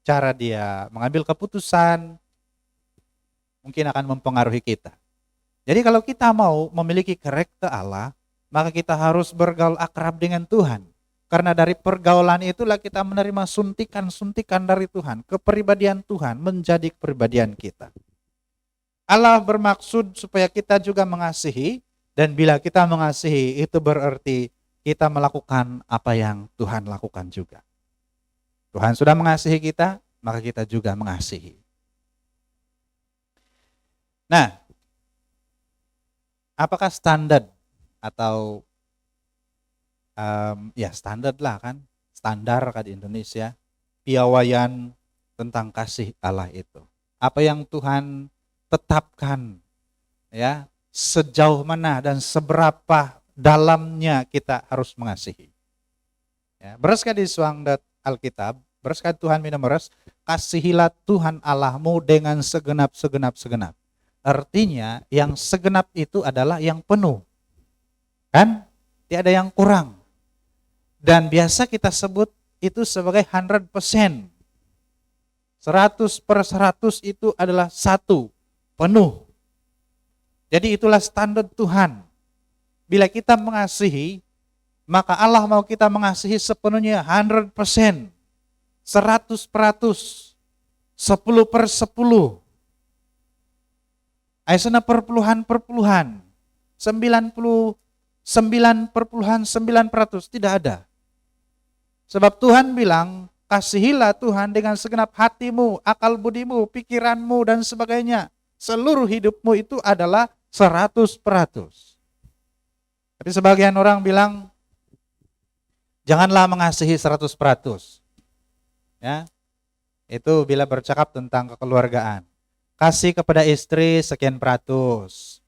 cara dia mengambil keputusan, mungkin akan mempengaruhi kita. Jadi kalau kita mau memiliki karakter Allah, maka kita harus bergaul akrab dengan Tuhan. Karena dari pergaulan itulah kita menerima suntikan-suntikan dari Tuhan. Kepribadian Tuhan menjadi kepribadian kita. Allah bermaksud supaya kita juga mengasihi, dan bila kita mengasihi itu berarti kita melakukan apa yang Tuhan lakukan juga. Tuhan sudah mengasihi kita, maka kita juga mengasihi. Nah, apakah standar atau ya standar lah kan, standar kan di Indonesia, piawaian tentang kasih Allah itu. Apa yang Tuhan tetapkan, ya, sejauh mana dan seberapa dalamnya kita harus mengasihi. Ya, bereskah di suangdat Alkitab, bereskah Tuhan minamores, kasihilah Tuhan Allahmu dengan segenap. Artinya yang segenap itu adalah yang penuh. Kan? Tiada yang kurang. Dan biasa kita sebut itu sebagai 100%. 100/100 itu adalah satu, penuh. Jadi itulah standar Tuhan. Bila kita mengasihi, maka Allah mau kita mengasihi sepenuhnya 100%. 100%. 10/10. Aisana perpuluhan 99,9% tidak ada. Sebab Tuhan bilang, kasihilah Tuhan dengan segenap hatimu, akal budimu, pikiranmu dan sebagainya. Seluruh hidupmu itu adalah 100%. Tapi sebagian orang bilang, janganlah mengasihi 100%. Ya, itu bila bercakap tentang kekeluargaan. Kasih kepada istri sekian peratus.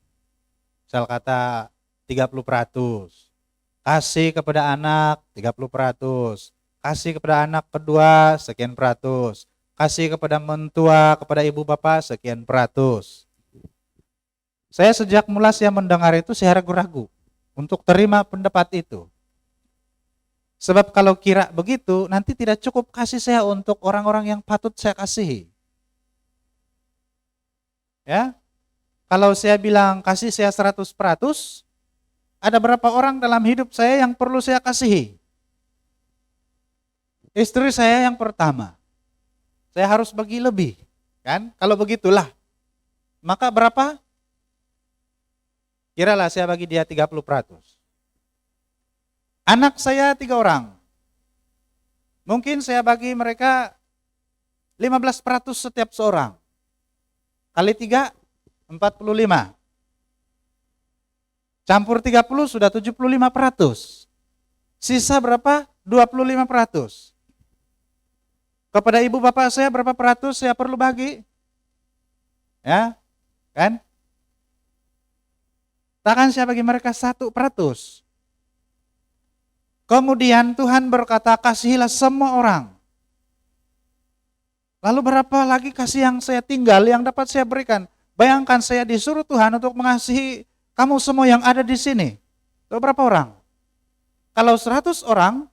Misal kata 30%. Kasih kepada anak 30%. Kasih kepada anak kedua sekian peratus. Kasih kepada mentua, kepada ibu bapak sekian peratus. Saya sejak mula saya mendengar itu saya ragu-ragu untuk terima pendapat itu. Sebab kalau kira begitu, nanti tidak cukup kasih saya untuk orang-orang yang patut saya kasihi. Ya, kalau saya bilang kasih saya 100%, ada berapa orang dalam hidup saya yang perlu saya kasihi? Istri saya yang pertama. Saya harus bagi lebih, kan? Kalau begitulah, maka berapa? Kiralah saya bagi dia 30%. Anak saya 3 orang. Mungkin saya bagi mereka 15% setiap seorang. Kali 3, 45. Campur 30 sudah 75%. Sisa berapa? 25%. Kepada ibu bapak saya berapa peratus saya perlu bagi? Ya, kan? Takkan saya bagi mereka 1%. Kemudian Tuhan berkata, kasihilah semua orang. Lalu berapa lagi kasih yang saya tinggal, yang dapat saya berikan? Bayangkan saya disuruh Tuhan untuk mengasihi kamu semua yang ada di sini. Itu berapa orang? Kalau 100 orang,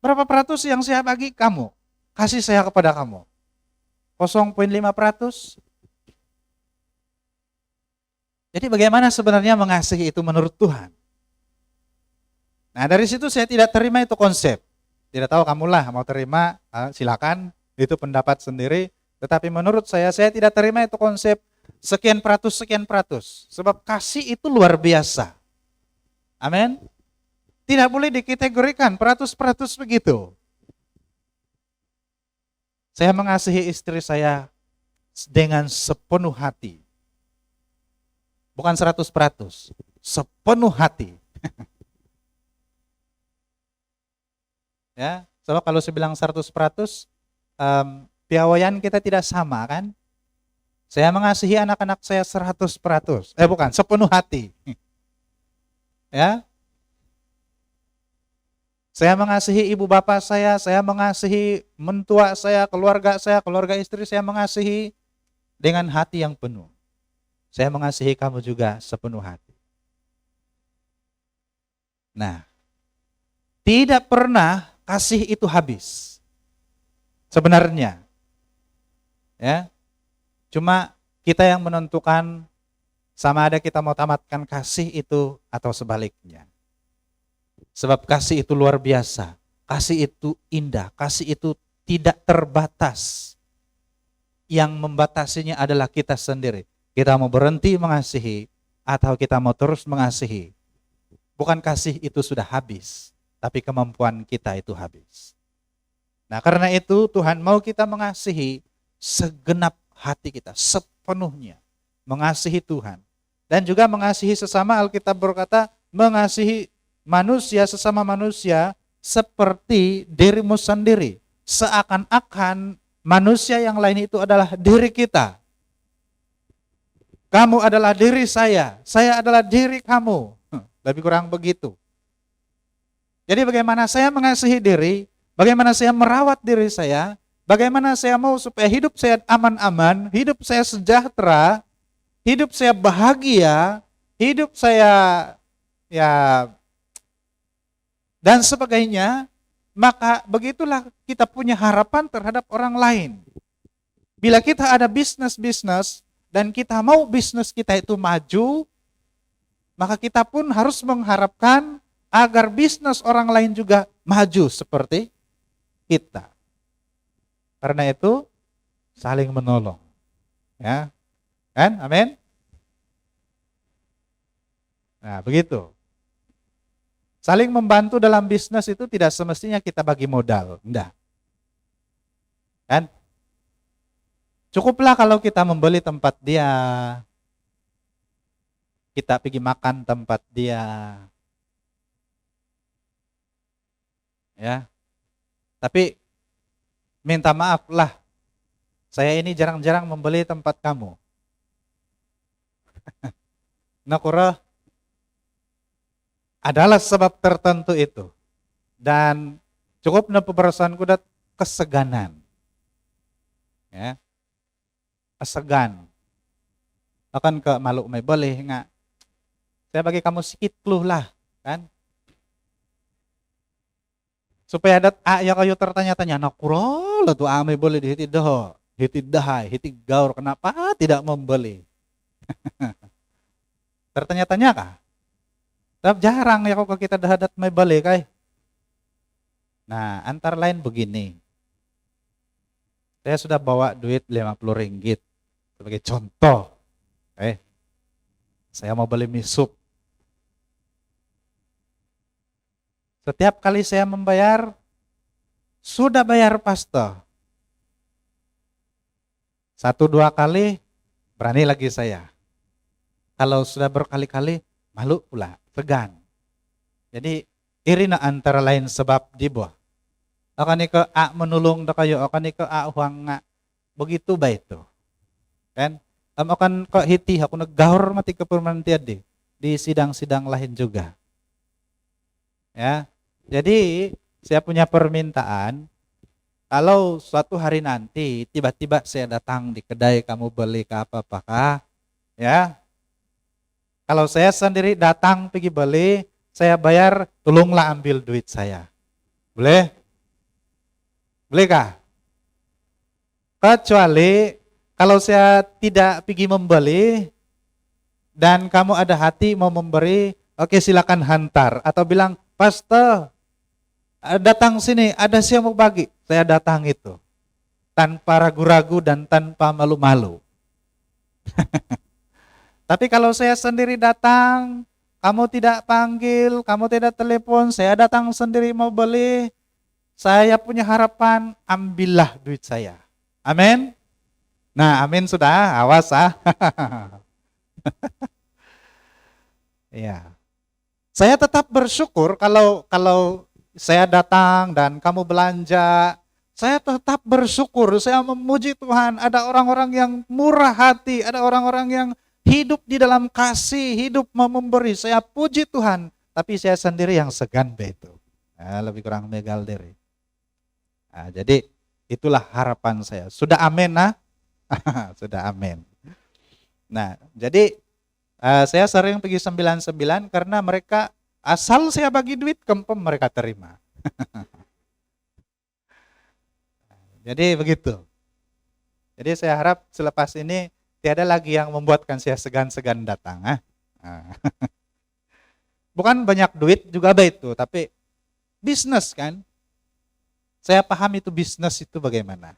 berapa peratus yang saya bagi kamu? Kasih saya kepada kamu. 0,5%. Jadi bagaimana sebenarnya mengasihi itu menurut Tuhan? Nah, dari situ saya tidak terima itu konsep. Tidak tahu kamulah mau terima, silakan, itu pendapat sendiri. Tetapi menurut saya tidak terima itu konsep sekian peratus. Sebab kasih itu luar biasa. Amin. Tidak boleh dikategorikan peratus begitu. Saya mengasihi istri saya dengan sepenuh hati. Bukan 100%, sepenuh hati. Ya, sebab kalau saya bilang 100%, piawaian kita tidak sama kan? Saya mengasihi anak-anak saya 100%. Bukan, sepenuh hati. Ya. Saya mengasihi ibu bapak saya mengasihi mentua saya, keluarga istri saya mengasihi dengan hati yang penuh. Saya mengasihi kamu juga sepenuh hati. Nah, tidak pernah kasih itu habis. Sebenarnya. Ya. Cuma kita yang menentukan sama ada kita mau tamatkan kasih itu atau sebaliknya. Sebab kasih itu luar biasa. Kasih itu indah. Kasih itu tidak terbatas. Yang membatasinya adalah kita sendiri. Kita mau berhenti mengasihi atau kita mau terus mengasihi. Bukan kasih itu sudah habis, tapi kemampuan kita itu habis. Nah, karena itu Tuhan mau kita mengasihi segenap hati kita, sepenuhnya. Mengasihi Tuhan. Dan juga mengasihi sesama, Alkitab berkata, mengasihi manusia, sesama manusia, seperti dirimu sendiri. Seakan-akan manusia yang lain itu adalah diri kita. Kamu adalah diri saya adalah diri kamu. Lebih kurang begitu. Jadi bagaimana saya mengasihi diri, bagaimana saya merawat diri saya, bagaimana saya mau supaya hidup saya aman-aman, hidup saya sejahtera, hidup saya bahagia, hidup saya dan sebagainya, maka begitulah kita punya harapan terhadap orang lain. Bila kita ada bisnis dan kita mau bisnis kita itu maju, maka kita pun harus mengharapkan agar bisnis orang lain juga maju seperti kita. Karena itu saling menolong. Ya. Kan? Amin. Nah, begitu. Saling membantu dalam bisnis itu tidak semestinya kita bagi modal, enggak. Kan? Cukuplah kalau kita membeli tempat dia, kita pergi makan tempat dia. Ya. Tapi minta maaf lah, saya ini jarang-jarang membeli tempat kamu. Nakura adalah sebab tertentu itu. Dan cukup na pemberasanku dat keseganan. Ya. Kesegan. Akan ke malu may boleh nga. Saya bagi kamu sikit clue lah, kan? Supaya adat ya kayo tertanya-tanya, nakura lah tuh may boleh dihitid dah, hitid dahay, hitid gaur, kenapa tidak membeli? Tertanya-tanya kah? Tapi jarang ya kok kita dahadat may balik kay. Nah, antara lain begini. Saya sudah bawa duit 50 ringgit sebagai contoh. Saya mau beli mie sup. Setiap kali saya membayar, sudah bayar pasta. 1-2 kali, berani lagi saya. Kalau sudah berkali-kali, malu pula, segan. Jadi, irina antara lain sebab di bawah. Akan ika a menulung da kayo, akan ika a huang nga. Begitu ba itu? Kan? Akan ko hiti, ako naggaur mati ke permantiad di sidang-sidang lain juga. Ya, jadi saya punya permintaan, kalau suatu hari nanti tiba-tiba saya datang di kedai kamu beli ke apa-apakah, ya. Kalau saya sendiri datang pergi beli, saya bayar, tolonglah ambil duit saya. Boleh? Bolehkah? Kecuali kalau saya tidak pergi membeli dan kamu ada hati mau memberi, oke silakan hantar atau bilang, "Pastor, datang sini, ada siapa mau bagi?" Saya datang itu. Tanpa ragu-ragu dan tanpa malu-malu. Tapi kalau saya sendiri datang, kamu tidak panggil, kamu tidak telepon, saya datang sendiri mau beli, saya punya harapan, ambillah duit saya. Amin. Nah, amin sudah, awas ah. Ya. Saya tetap bersyukur kalau saya datang dan kamu belanja, saya tetap bersyukur, saya memuji Tuhan, ada orang-orang yang murah hati, ada orang-orang yang hidup di dalam kasih, hidup mau memberi. Saya puji Tuhan, tapi saya sendiri yang segan begitu. Nah, lebih kurang megal diri. Nah, jadi itulah harapan saya. Sudah amin nah? Sudah amin. Nah, jadi saya sering pergi 99 karena mereka asal saya bagi duit kempem mereka terima. Jadi begitu. Jadi saya harap selepas ini tiada lagi yang membuatkan saya segan-segan datang. Bukan banyak duit juga itu, tapi bisnis kan. Saya paham itu bisnis itu bagaimana.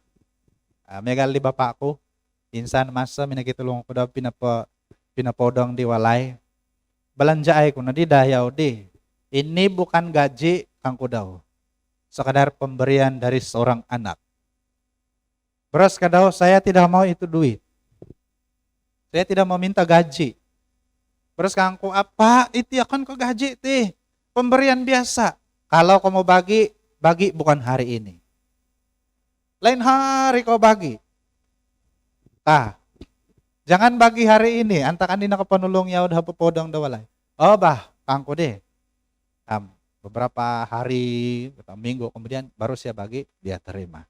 Megal di bapakku, insan masa minakitulong ko daw pinapodong di walay. Belanja ay ko na di dayaw di. Ini bukan gaji kangku daw. Sekadar pemberian dari seorang anak. Beras kadaw, saya tidak mau itu duit. Saya tidak mau minta gaji. Beras kangku apa? Itu akan ko gaji ti. Pemberian biasa. Kalau kamu bagi bukan hari ini. Lain hari kau bagi. Jangan bagi hari ini. Antakan di nakapanulong ya udah popodong dawalay. Oh bah, kangko deh. Beberapa hari atau minggu kemudian baru saya bagi, dia terima.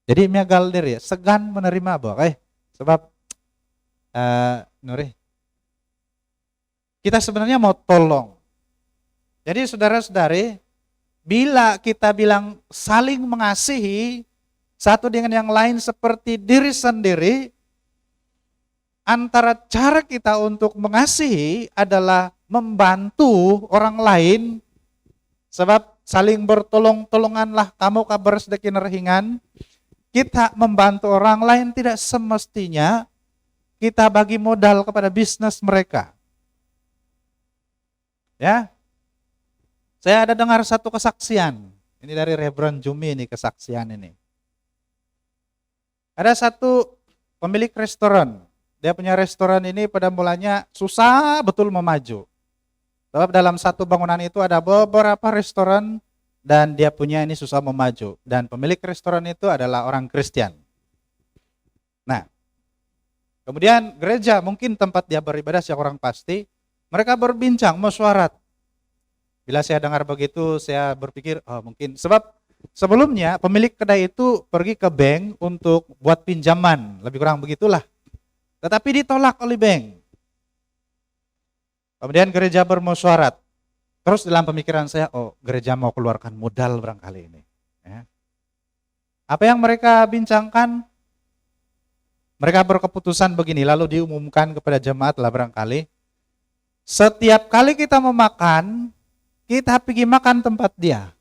Jadi miagal diri, segan menerima sebab Nuri, kita sebenarnya mau tolong. Jadi saudara-saudari, bila kita bilang saling mengasihi satu dengan yang lain seperti diri sendiri, antara cara kita untuk mengasihi adalah membantu orang lain, sebab saling bertolong-tolonganlah kamu kabar sedeki nerhingan. Kita membantu orang lain tidak semestinya kita bagi modal kepada bisnis mereka. Ya, saya ada dengar satu kesaksian. Ini dari Reverend Jumi ini kesaksian ini. Ada satu pemilik restoran. Dia punya restoran ini pada mulanya susah betul memaju. Sebab dalam satu bangunan itu ada beberapa restoran dan dia punya ini susah mau maju. Dan pemilik restoran itu adalah orang Kristen. Nah, kemudian gereja mungkin tempat dia beribadah saya kurang pasti. Mereka berbincang, mesyuarat. Bila saya dengar begitu, saya berpikir, oh mungkin sebab sebelumnya pemilik kedai itu pergi ke bank untuk buat pinjaman, lebih kurang begitulah. Tetapi ditolak oleh bank. Kemudian gereja bermusyawarat. Terus dalam pemikiran saya, oh gereja mau keluarkan modal barangkali ini. Ya. Apa yang mereka bincangkan? Mereka berkeputusan begini, lalu diumumkan kepada jemaat lah barangkali. Setiap kali kita mau makan, kita pergi makan tempat dia.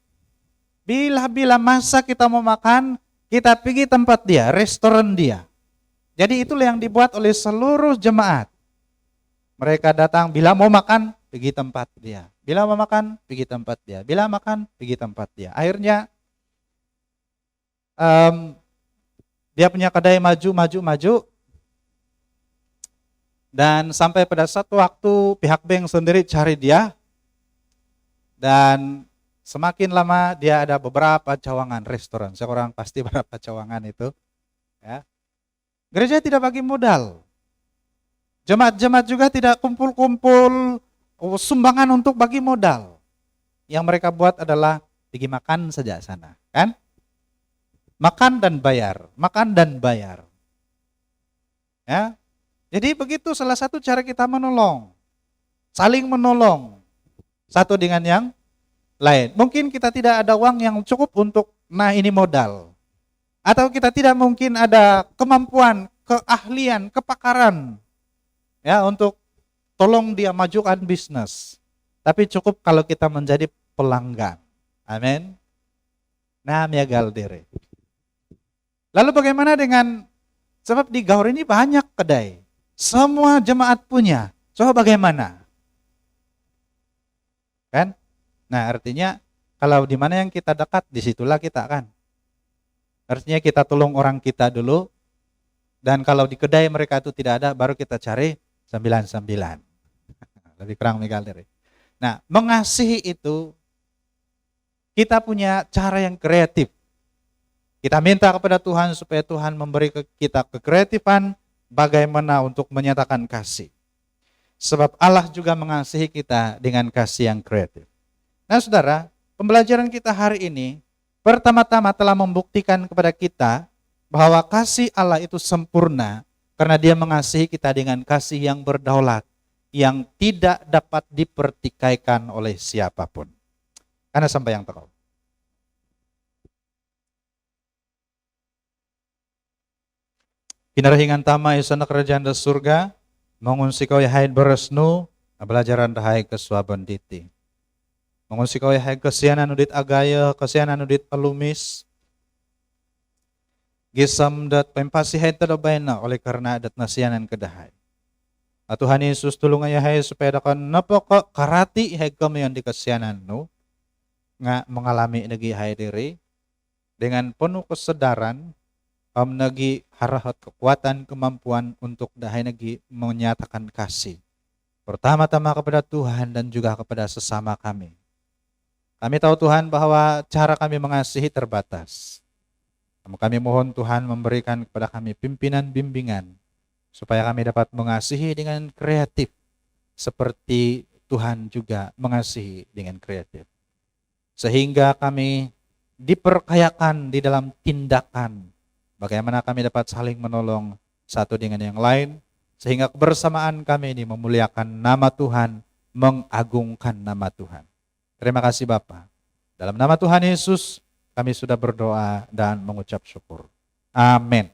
Bila masa kita mau makan, kita pergi tempat dia, restoran dia. Jadi itulah yang dibuat oleh seluruh jemaat. Mereka datang, bila mau makan, pergi tempat dia. Bila mau makan, pergi tempat dia. Bila makan, pergi tempat dia. Akhirnya, dia punya kedai maju. Dan sampai pada satu waktu, pihak bank sendiri cari dia. Dan semakin lama dia ada beberapa cawangan restoran. Saya kurang pasti berapa cawangan itu. Ya. Gereja tidak bagi modal. Jemaat-jemaat juga tidak kumpul-kumpul sumbangan untuk bagi modal. Yang mereka buat adalah pergi makan saja sana, kan? Makan dan bayar. Ya. Jadi begitu salah satu cara kita menolong. Saling menolong. Satu dengan yang lain. Mungkin kita tidak ada uang yang cukup untuk ini modal. Atau kita tidak mungkin ada kemampuan, keahlian, kepakaran ya untuk tolong dia majukan bisnis. Tapi cukup kalau kita menjadi pelanggan. Amin. Namanya Galdere. Lalu bagaimana dengan, sebab di Gaur ini banyak kedai. Semua jemaat punya. Coba bagaimana? Kan? Nah artinya kalau di mana yang kita dekat, disitulah kita kan. Artinya kita tolong orang kita dulu. Dan kalau di kedai mereka itu tidak ada, baru kita cari 99. Lebih kurang Megalder. Nah, mengasihi itu kita punya cara yang kreatif. Kita minta kepada Tuhan supaya Tuhan memberi kita kekreatifan bagaimana untuk menyatakan kasih. Sebab Allah juga mengasihi kita dengan kasih yang kreatif. Nah, saudara, pembelajaran kita hari ini pertama-tama telah membuktikan kepada kita bahwa kasih Allah itu sempurna karena Dia mengasihi kita dengan kasih yang berdaulat, yang tidak dapat dipertikaikan oleh siapapun. Karena sampai yang tahu. Kinarahingan tama isana kerajaan da surga, mengunsi kau yahaid beresnu, belajaran dahai kesuaban diti. Mengunsi kau yahaid kesian anudit agaya, kesian anudit alumis, gisam dat pempasihay tadabayna oleh karena adat nasianan kedahay. Tuhan Yesus tulung ayahay supaya dakan napaka karati ihay kami yang dikasianan no, nga mengalami nagi ihay diri, dengan penuh kesadaran, nagi harahat kekuatan kemampuan untuk dahay nagi menyatakan kasih. Pertama-tama kepada Tuhan dan juga kepada sesama kami. Kami tahu Tuhan bahwa cara kami mengasihi terbatas. Kami mohon Tuhan memberikan kepada kami pimpinan bimbingan supaya kami dapat mengasihi dengan kreatif seperti Tuhan juga mengasihi dengan kreatif. Sehingga kami diperkayakan di dalam tindakan bagaimana kami dapat saling menolong satu dengan yang lain sehingga kebersamaan kami ini memuliakan nama Tuhan, mengagungkan nama Tuhan. Terima kasih Bapa. Dalam nama Tuhan Yesus kami sudah berdoa dan mengucap syukur. Amin.